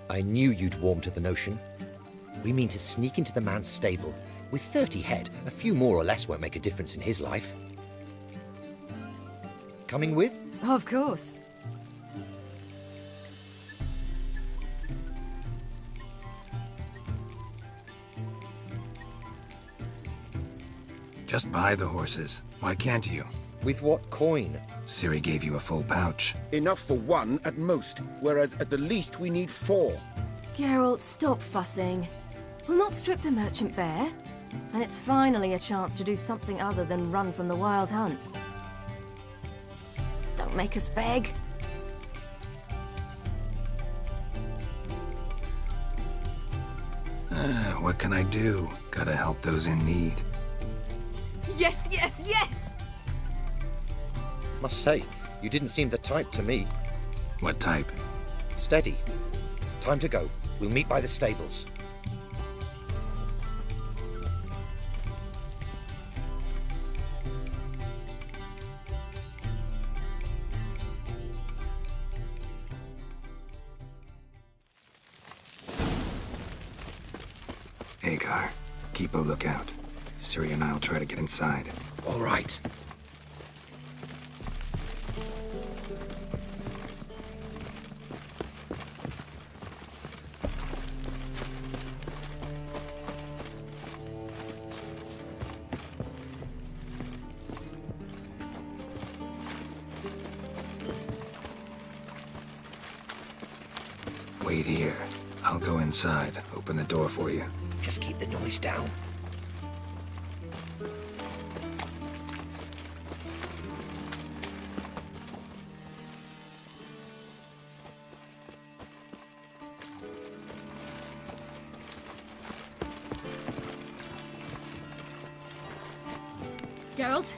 I knew you'd warm to the notion. We mean to sneak into the man's stable. With 30 head, a few more or less won't make a difference in his life. Coming with? Of course. Just buy the horses. Why can't you? With what coin? Ciri gave you a full pouch. Enough for 1 at most, whereas at the least we need 4. Geralt, stop fussing. We'll not strip the merchant bare. And it's finally a chance to do something other than run from the wild hunt. Don't make us beg. What can I do? Gotta help those in need. Yes, yes, yes! Must say, you didn't seem the type to me. What type? Steady. Time to go. We'll meet by the stables. Agar, keep a lookout. Ciri and I'll try to get inside. All right. Wait here. I'll go inside, open the door for you. Just keep the noise down. Geralt?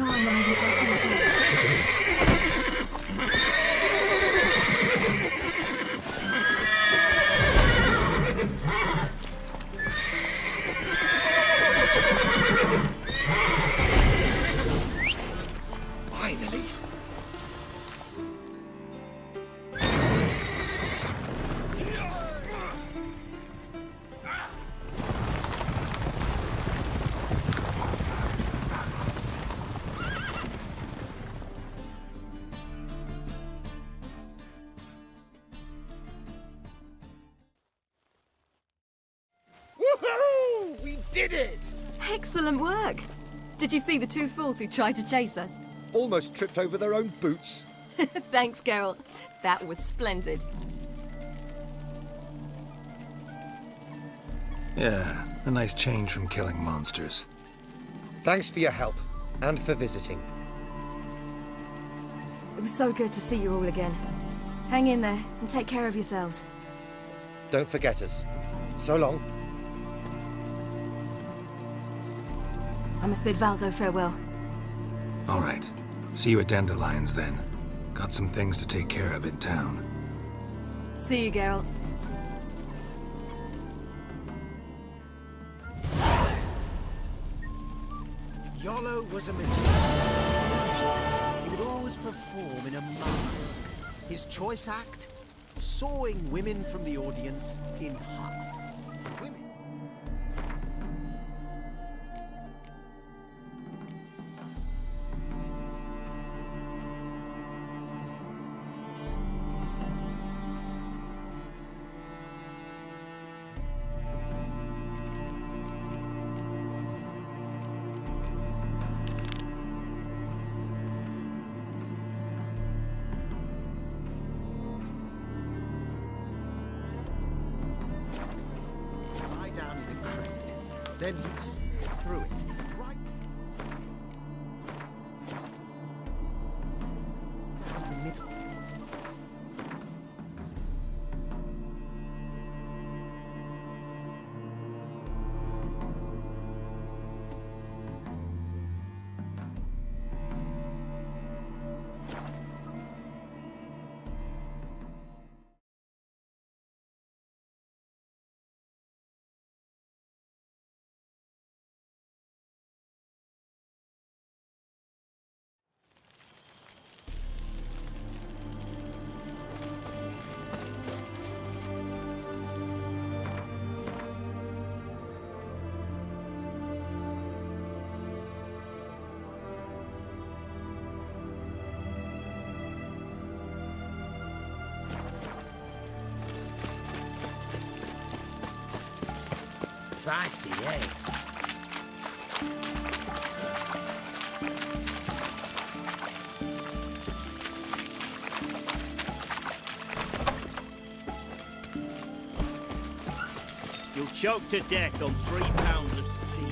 mind when you open the door. Finally. Woohoo! We did it! Excellent work! Did you see the two fools who tried to chase us? Almost tripped over their own boots. Thanks, Carol. That was splendid. Yeah, a nice change from killing monsters. Thanks for your help, and for visiting. It was so good to see you all again. Hang in there and take care of yourselves. Don't forget us. So long. I must bid Valdo farewell. All right. See you at Dandelions then. Got some things to take care of in town. See you, Geralt. Yolo was a magician. He would always perform in a mask. His choice act? Sawing women from the audience in half. Women. Lie down in a crate. Then he'd slip through it. Right down the middle. Feisty, eh? You'll choke to death on 3 pounds of steam.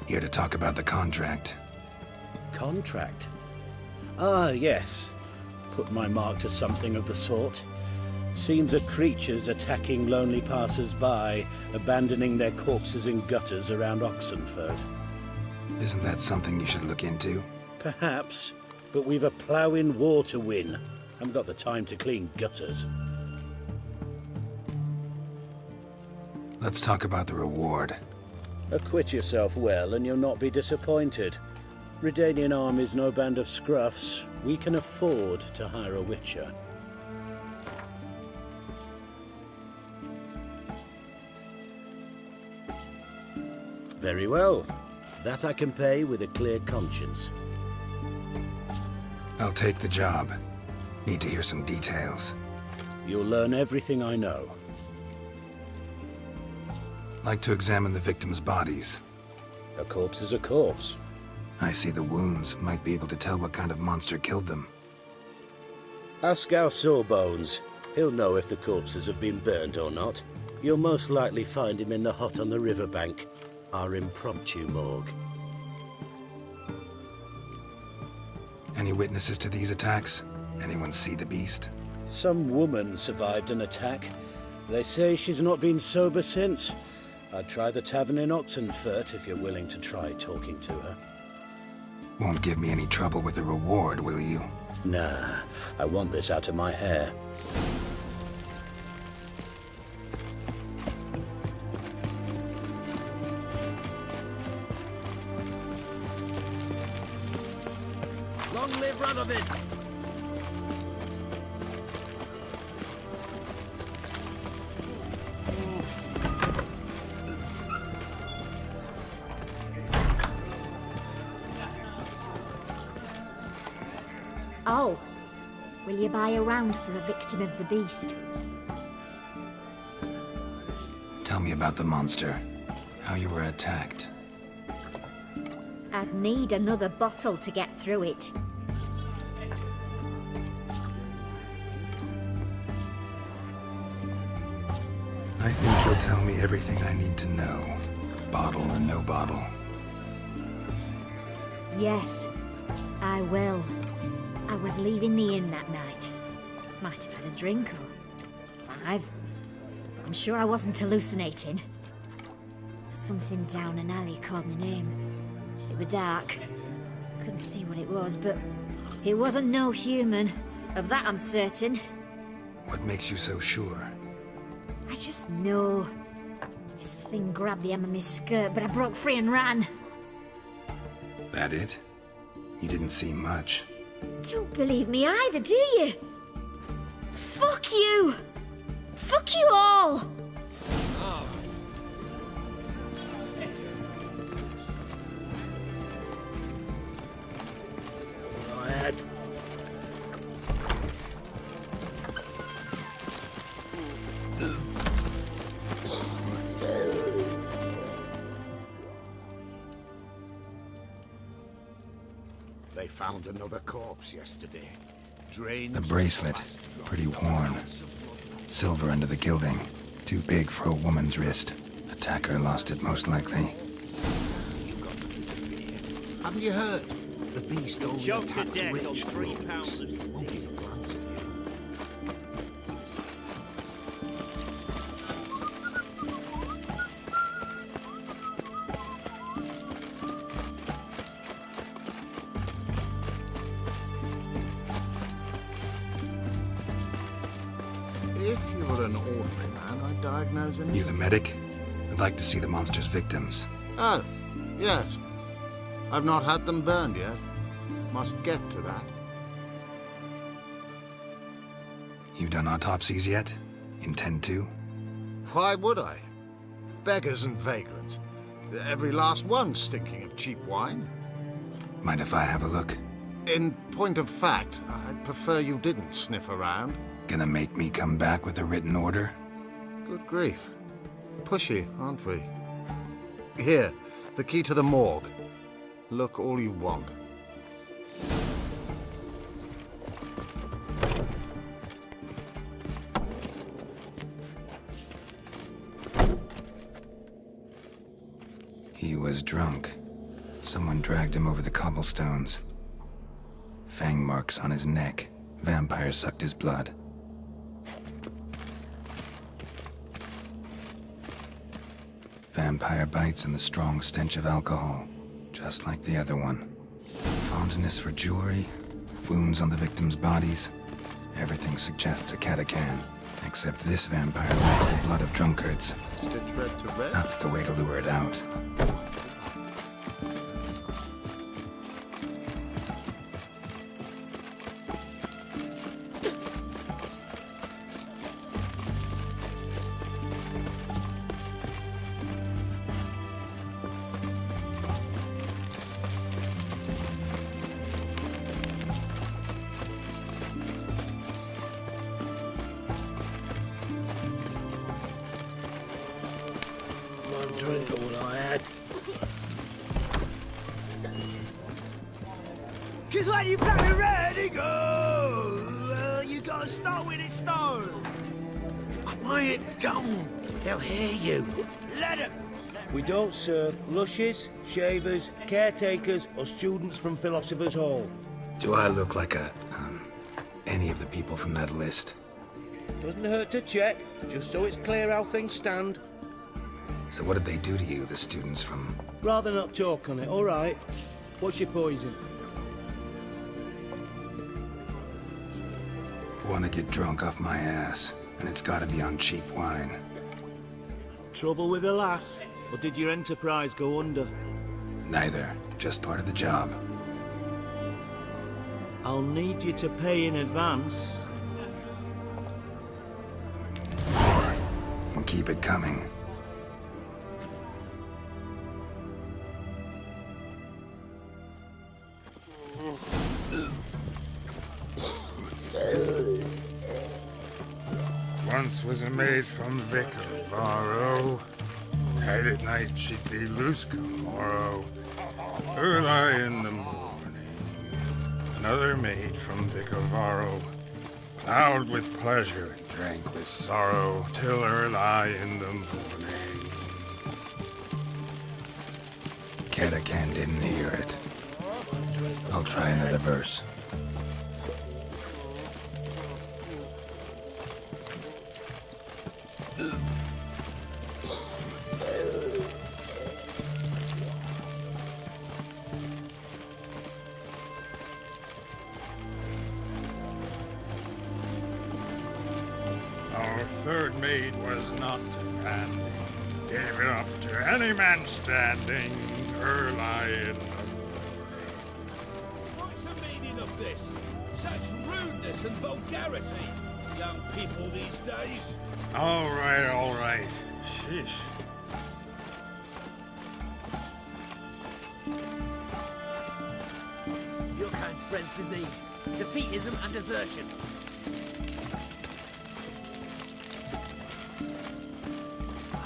Here to talk about the contract. Contract? Ah, yes. Put my mark to something of the sort. Seems a creature's attacking lonely passers-by, abandoning their corpses in gutters around Oxenford. Isn't that something you should look into? Perhaps, but we've a ploughing war to win. Haven't got the time to clean gutters. Let's talk about the reward. Acquit yourself well and you'll not be disappointed. Redanian army's no band of scruffs. We can afford to hire a witcher. Very well. That I can pay with a clear conscience. I'll take the job. Need to hear some details. You'll learn everything I know. Like to examine the victims' bodies. A corpse is a corpse. I see the wounds. Might be able to tell what kind of monster killed them. Ask our Sawbones. He'll know if the corpses have been burnt or not. You'll most likely find him in the hut on the riverbank. Our impromptu morgue. Any witnesses to these attacks? Anyone see the beast? Some woman survived an attack. They say she's not been sober since. I'd try the tavern in Oxenfurt if you're willing to try talking to her. Won't give me any trouble with the reward, will you? Nah, I want this out of my hair. Long live Radovid! Oh, will you buy a round for a victim of the beast? Tell me about the monster. How you were attacked. I'd need another bottle to get through it. I think you'll tell me everything I need to know. Bottle or no bottle. Yes, I will. I was leaving the inn that night. Might have had a drink or 5. I'm sure I wasn't hallucinating. Something down an alley called my name. It was dark. Couldn't see what it was, but it wasn't no human. Of that I'm certain. What makes you so sure? I just know. This thing grabbed the hem of my skirt, but I broke free and ran. That it? You didn't see much. Don't believe me either, do you? Fuck you! Fuck you all! I had... They found another corpse yesterday. The bracelet. Pretty worn. Silver under the gilding. Too big for a woman's wrist. Attacker lost it most likely. Haven't you heard? The beast only Choked to attacks death on rich 3 folk. pounds of Won't steak. even glance at you. If you were an ordinary man, I'd diagnose him. You the medic? I'd like to see the monster's victims. Oh, yes. I've not had them burned yet. Must get to that. You done autopsies yet? Intend to? Why would I? Beggars and vagrants. Every last one stinking of cheap wine. Mind if I have a look? In point of fact, I'd prefer you didn't sniff around. Gonna make me come back with a written order? Good grief. Pushy, aren't we? Here, the key to the morgue. Look all you want. He was drunk. Someone dragged him over the cobblestones. Fang marks on his neck. Vampire sucked his blood. Vampire bites and the strong stench of alcohol, just like the other one. Fondness for jewelry, wounds on the victims' bodies. Everything suggests a catacan, except this vampire likes the blood of drunkards. Stitch red to red? That's the way to lure it out. 'Cause when you play the ready go, you gotta start with it stone. Quiet down. They'll hear you. Let 'em. We don't serve lushes, shavers, caretakers, or students from Philosopher's Hall. Do I look like any of the people from that list? Doesn't hurt to check, just so it's clear how things stand. So what did they do to you, the students from... Rather not talk on it, all right? What's your poison? Want to get drunk off my ass, and it's gotta be on cheap wine. Trouble with the lass? Or did your enterprise go under? Neither. Just part of the job. I'll need you to pay in advance. And keep it coming. Once was a maid from Vicar Varro. Tight at night she'd be loose come morrow. Early in the morning. Another maid from Vicar Varro. Loud with pleasure and drank with sorrow. Till early in the morning. Catacan didn't hear it. I'll try another verse. Our third maid was not demanding. Gave it up to any man standing. Early in the What's the meaning of this? Such rudeness and vulgarity. Young people these days. All right, all right. Sheesh. Your kind spreads disease, defeatism and desertion.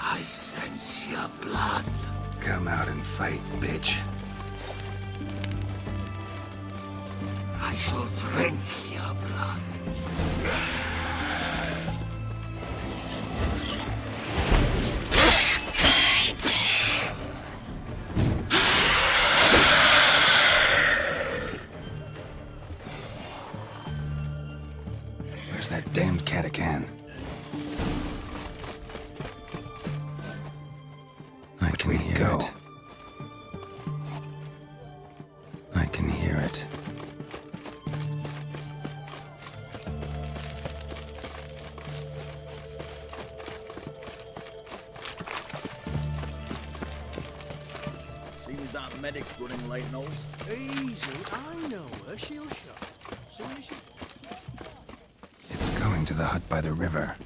I sense your blood. Come out and fight, bitch. I shall drink your blood. Where's that damned Catacan? I can hear it. I can hear it. Seems that medic's running late, Knowles. Easy, I know her. She'll show. Soon as she... It's going to the hut by the river.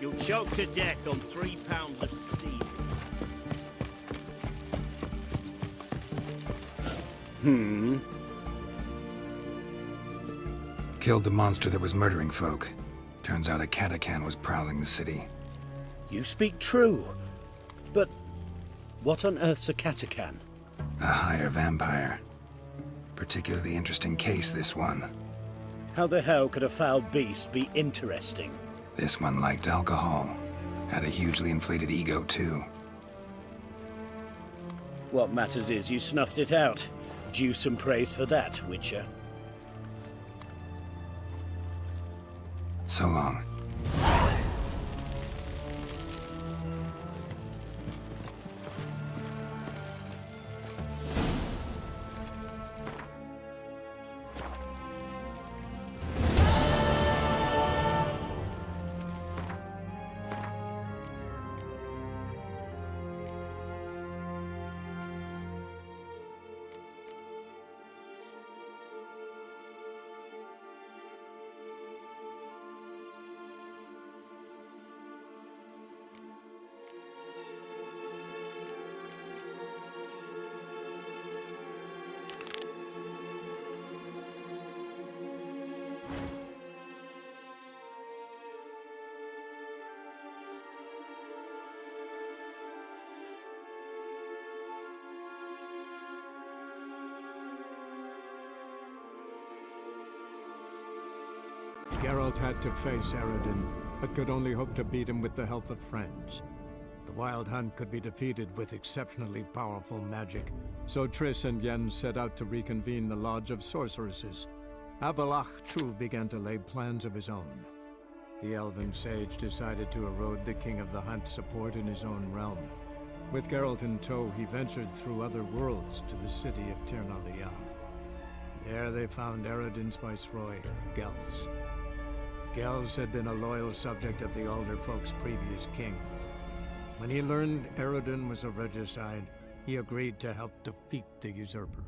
You'll choke to death on 3 pounds of steam. Killed the monster that was murdering folk. Turns out a Katakan was prowling the city. You speak true. But what on earth's a Katakan? A higher vampire. Particularly interesting case, this one. How the hell could a foul beast be interesting? This one liked alcohol. Had a hugely inflated ego, too. What matters is you snuffed it out. Due some praise for that, Witcher. So long. Geralt had to face Eredin, but could only hope to beat him with the help of friends. The Wild Hunt could be defeated with exceptionally powerful magic, so Triss and Yen set out to reconvene the Lodge of Sorceresses. Avalach, too, began to lay plans of his own. The elven sage decided to erode the King of the Hunt's support in his own realm. With Geralt in tow, he ventured through other worlds to the city of Tir na Liah. There they found Eredin's viceroy, Gels. Gels had been a loyal subject of the Alder Folk's previous king. When he learned Eredin was a regicide, he agreed to help defeat the usurper.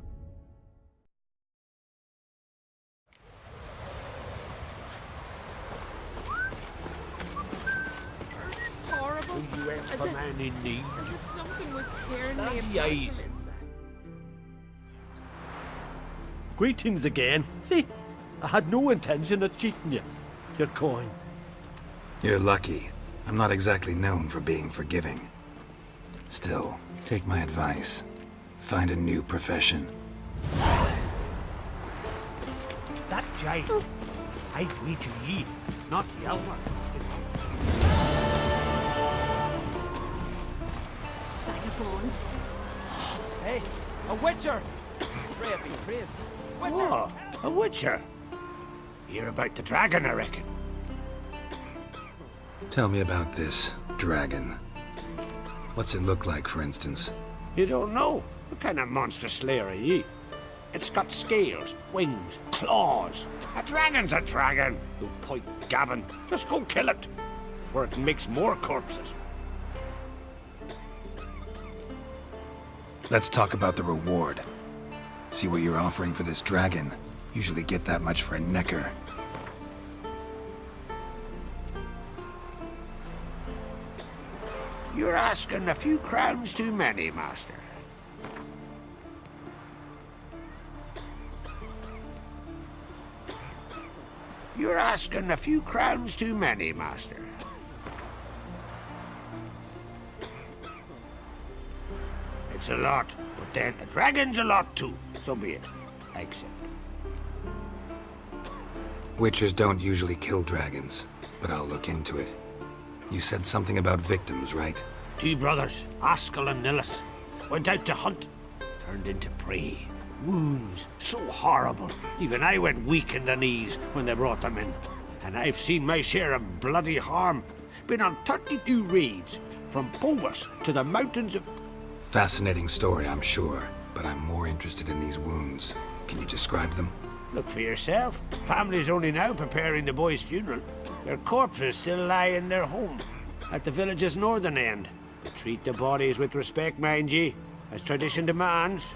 It's horrible. You went for man in need. As if something was tearing me Bloody apart eyes. from inside. Greetings again. See, I had no intention of cheating you. Your coin. You're lucky. I'm not exactly known for being forgiving. Still, take my advice. Find a new profession. That giant. I'd wager ye, not Yelmer. Vagabond. Hey, a witcher! Pray be praised. Witcher! Oh, a witcher. You're about the dragon, I reckon. Tell me about this dragon. What's it look like, for instance? You don't know? What kind of monster slayer are ye? It's got scales, wings, claws. A dragon's a dragon. You point Gavin. Just go kill it, before it makes more corpses. Let's talk about the reward. See what you're offering for this dragon. Usually get that much for a necker. You're asking a few crowns too many, master. You're asking a few crowns too many, master. It's a lot, but then a dragon's a lot too. So be it. I accept. Witchers don't usually kill dragons, but I'll look into it. You said something about victims, right? 2 brothers, Askell and Nillis, went out to hunt. Turned into prey. Wounds so horrible. Even I went weak in the knees when they brought them in. And I've seen my share of bloody harm. Been on 32 raids, from Povus to the mountains of... Fascinating story, I'm sure, but I'm more interested in these wounds. Can you describe them? Look for yourself. Family's only now preparing the boy's funeral. Their corpses still lie in their home, at the village's northern end. But treat the bodies with respect, mind ye, as tradition demands.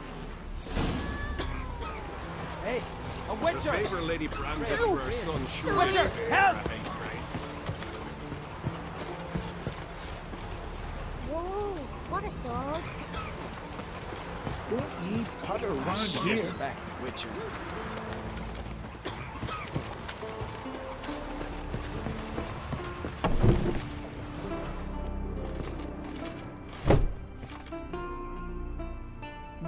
Hey, a witcher! The favor Lady Brand did for her son, surely. Witcher, help! got a sword. Don't ye putter round here. Respect, Witcher.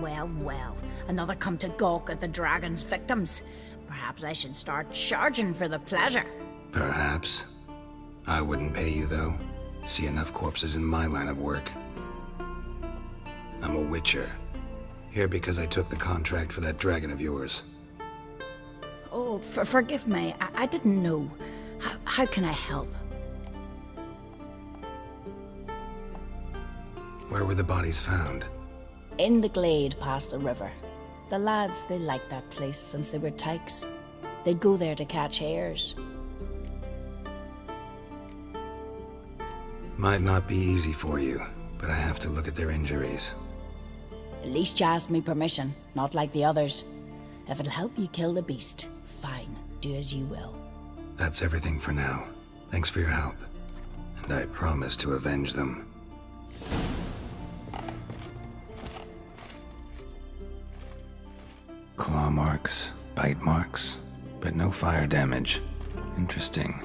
Well, well, another come to gawk at the dragon's victims. Perhaps I should start charging for the pleasure. Perhaps. I wouldn't pay you, though. See enough corpses in my line of work. I'm a witcher. Here because I took the contract for that dragon of yours. Oh, forgive me. I didn't know. How can I help? Where were the bodies found? In the glade past the river. The lads, they liked that place since they were tykes. They'd go there to catch hares. Might not be easy for you, but I have to look at their injuries. At least you asked me permission, not like the others. If it'll help you kill the beast, fine, do as you will. That's everything for now. Thanks for your help. And I promise to avenge them. Claw marks, bite marks, but no fire damage. Interesting.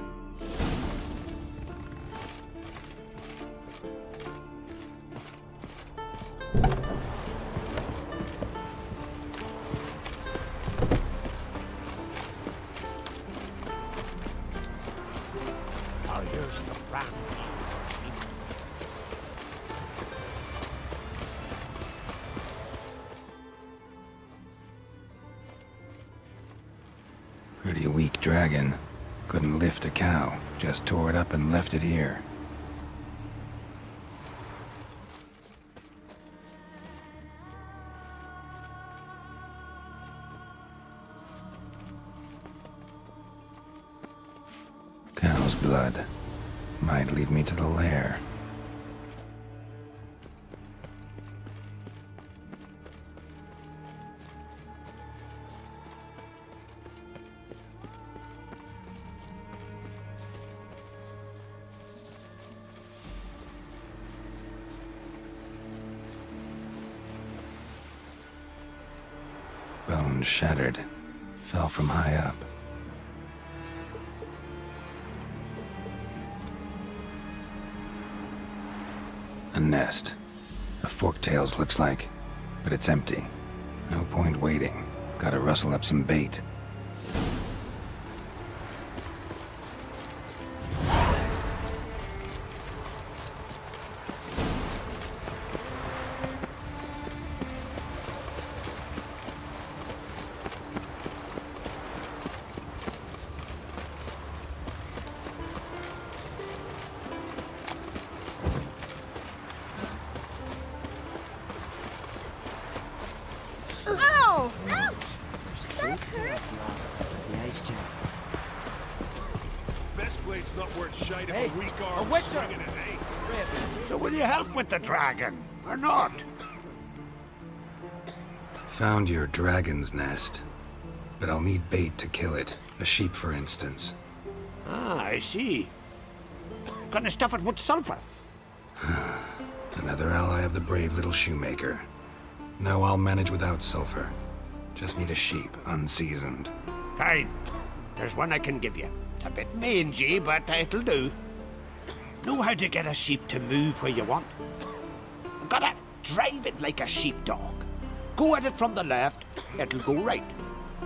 Oh, here's the brand. Pretty weak dragon. Couldn't lift a cow, just tore it up and left it here. Cow's blood. Might lead me to the lair. Bones shattered. Fell from high up. A nest. A forktails looks like, but it's empty. No point waiting. Gotta rustle up some bait. Ow! Ouch! That hurt. Nice job. Best blade's not worth shite Hey, if a weak a arm witcher! swinging an eight. So will you help with the dragon, or not? Found your dragon's nest. But I'll need bait to kill it. A sheep, for instance. Ah, I see. Gonna stuff it with sulfur. Another ally of the brave little shoemaker. No, I'll manage without sulfur. Just need a sheep, unseasoned. Fine. There's one I can give you. It's a bit mangy, but it'll do. Know how to get a sheep to move where you want? Gotta drive it like a sheepdog. Go at it from the left, it'll go right.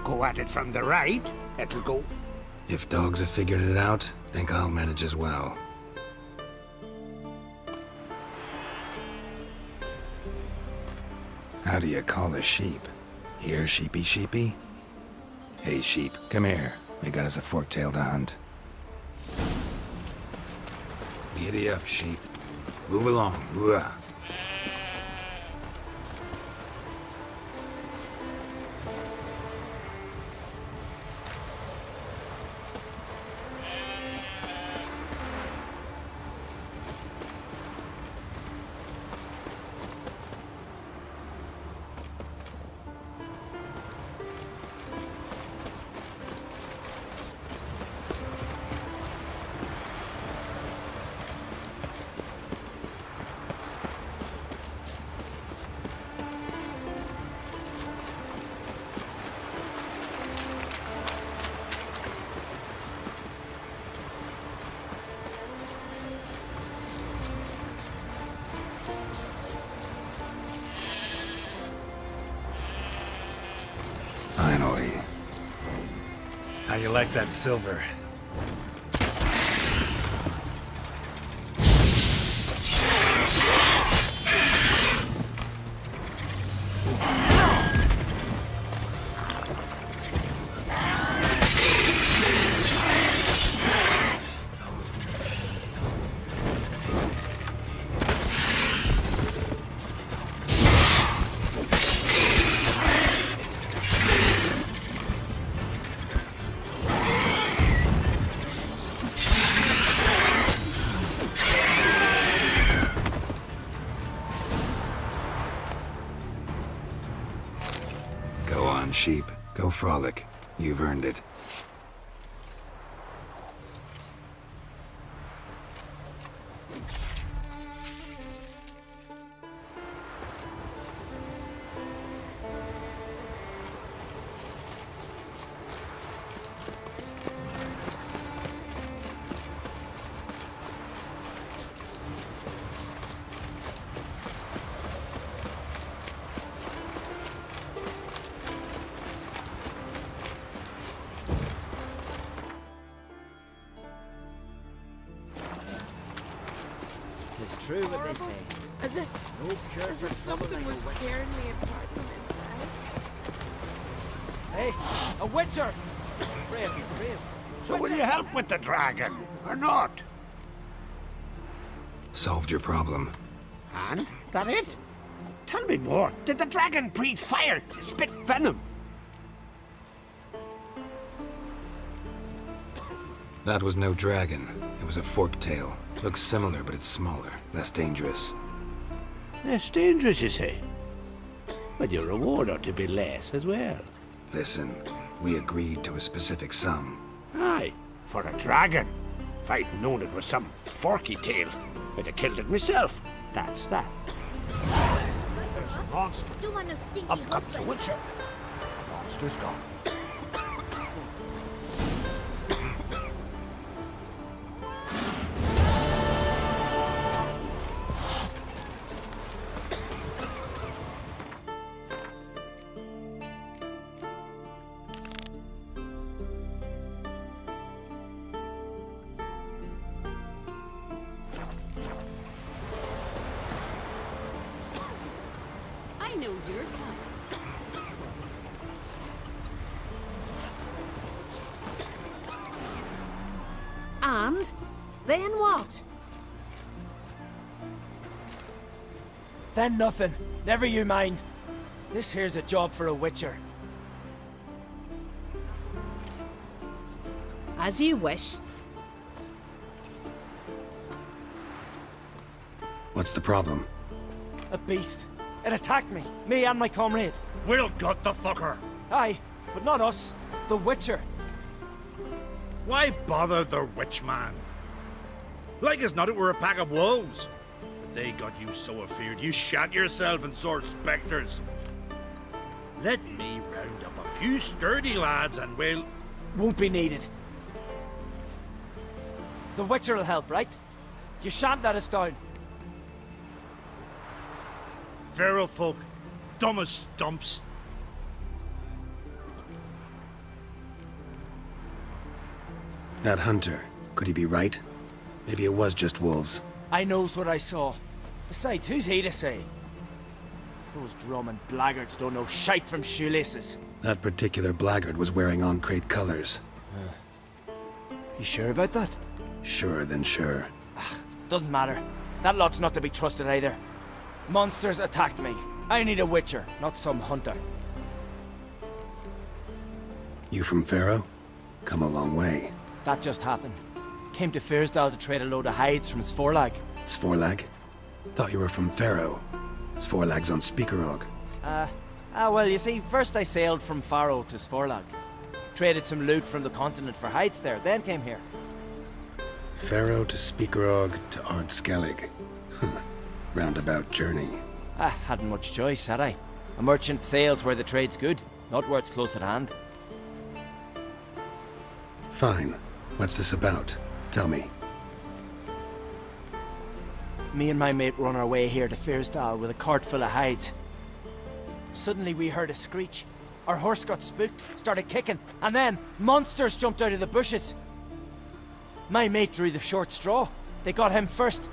Go at it from the right, it'll go... If dogs have figured it out, think I'll manage as well. How do you call a sheep? Here, sheepy sheepy? Hey, sheep, come here. We got us a forktail to hunt. Giddy up, sheep. Move along. Hooah. How you like that silver? Go on, sheep. Go frolic. You've earned it. It's true what they say. As if something was tearing me apart from inside. Hey, a witcher! Pray be praised. So will you help with the dragon, or not? Solved your problem. And? That it? Tell me more. Did the dragon breathe fire, spit venom? That was no dragon. It was a forked tail. Looks similar, but it's smaller, less dangerous. Less dangerous, you say? But your reward ought to be less as well. Listen, we agreed to a specific sum. Aye, for a dragon. If I'd known it was some forky tail, I'd have killed it myself. That's that. There's a monster. Don't want no stinky Up comes the husband. witcher. The monster's gone. I know you're coming. And then what? Then nothing. Never you mind. This here's a job for a witcher. As you wish. What's the problem? A beast. It attacked me and my comrade. We'll gut the fucker. Aye, but not us. The witcher. Why bother the witch man? Like as not it were a pack of wolves. But they got you so afeard you shat yourself and saw spectres. Let me round up a few sturdy lads and we'll... Won't be needed. The witcher will help, right? You shan't let us down. Feral folk, dumb as stumps. That hunter, could he be right? Maybe it was just wolves. I knows what I saw. Besides, who's he to say? Those drumming blackguards don't know shite from shoelaces. That particular blackguard was wearing on-crate colors. You sure about that? Sure than sure. Doesn't matter. That lot's not to be trusted either. Monsters attacked me. I need a witcher, not some hunter. You from Pharaoh? Come a long way. That just happened. Came to Fyrsdal to trade a load of hides from Sforlag. Sforlag? Thought you were from Pharaoh. Sforlag's on Speakerog. Well, you see, first I sailed from Faro to Sforlag. Traded some loot from the continent for hides there, then came here. Pharaoh to Speakerog to Ardskellig. Roundabout journey. I hadn't much choice, had I? A merchant sails where the trade's good, not where it's close at hand. Fine. What's this about? Tell me. Me and my mate were on our way here to Fyrsdal with a cart full of hides. Suddenly we heard a screech. Our horse got spooked, started kicking, and then monsters jumped out of the bushes. My mate drew the short straw. They got him first.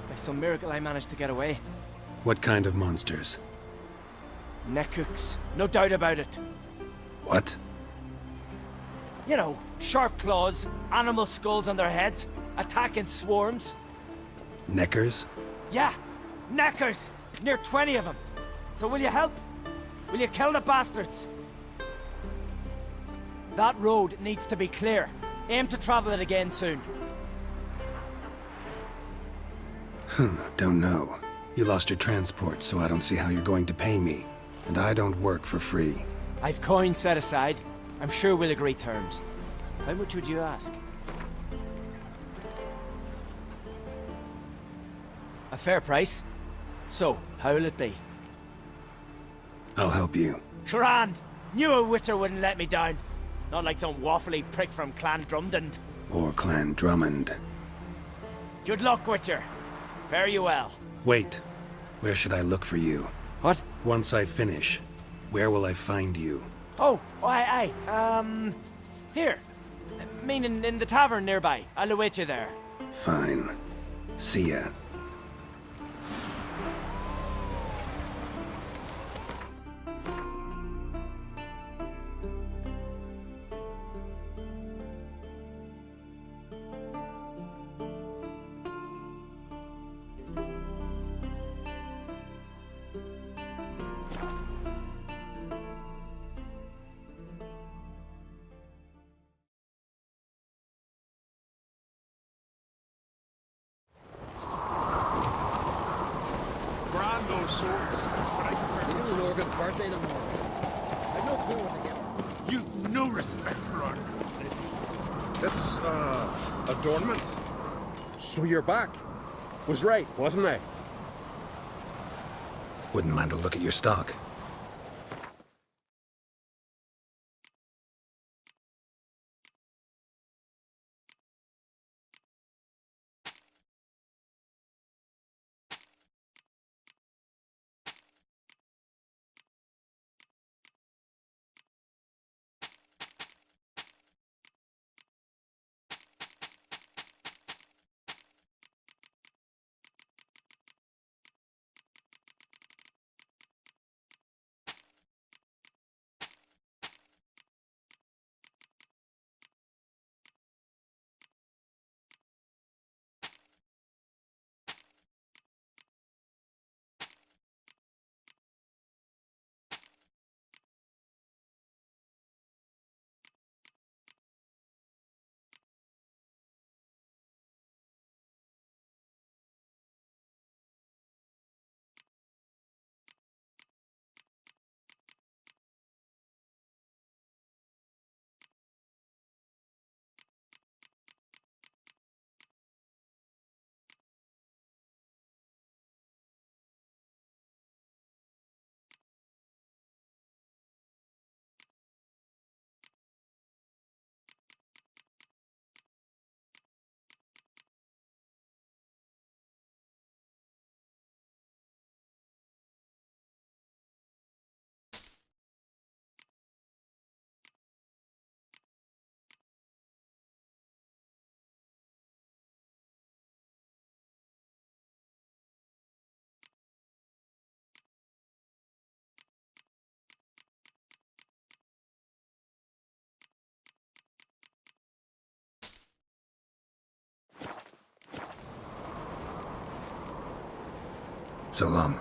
By some miracle, I managed to get away. What kind of monsters? Neckhooks, no doubt about it. What? You know, sharp claws, animal skulls on their heads, attacking swarms. Neckers? Yeah, neckers! Near 20 of them. So will you help? Will you kill the bastards? That road needs to be clear. Aim to travel it again soon. Don't know. You lost your transport, so I don't see how you're going to pay me. And I don't work for free. I've coin set aside. I'm sure we'll agree terms. How much would you ask? A fair price. So, how'll it be? I'll help you. Grand! Knew a Witcher wouldn't let me down. Not like some waffly prick from Clan Drumdon. Or Clan Drummond. Good luck, Witcher. Fare you well. Wait. Where should I look for you? What? Once I finish, where will I find you? Oh, here. Meaning in the tavern nearby. I'll await you there. Fine. See ya. Grand those swords, but I prefer It is Morgan's birthday tomorrow. I've no clue what to get. You've no respect for our It's, adornment. So you're back. Was right, wasn't I? Wouldn't mind a look at your stock. So long.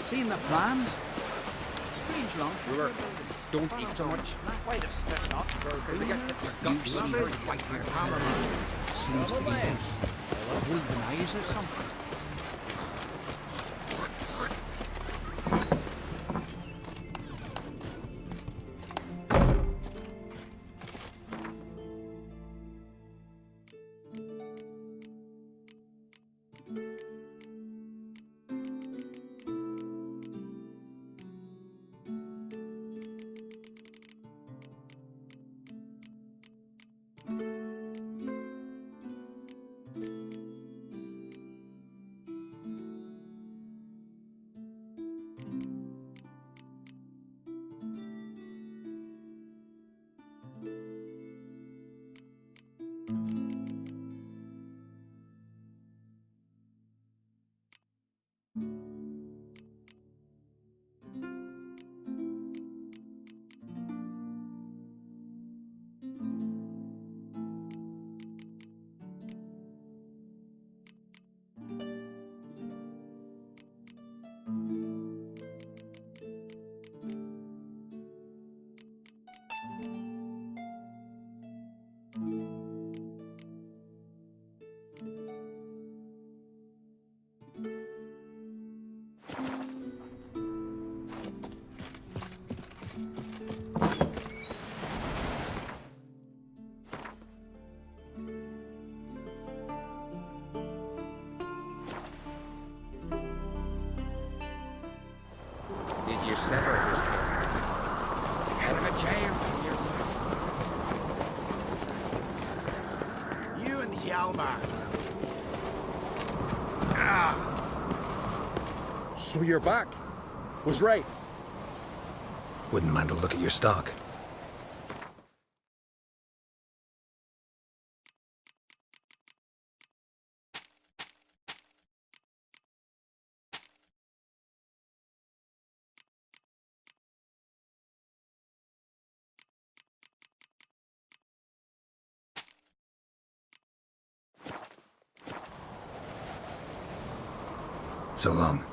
Seen the plans? Strange long. Brewer, don't eat so much. Wait a spit up. You see her right here. Seems to be golden eyes or something. Did you sever his head? Hell of a giant in your You and Hjalmar. So you're back. Was right. Wouldn't mind a look at your stock. So long.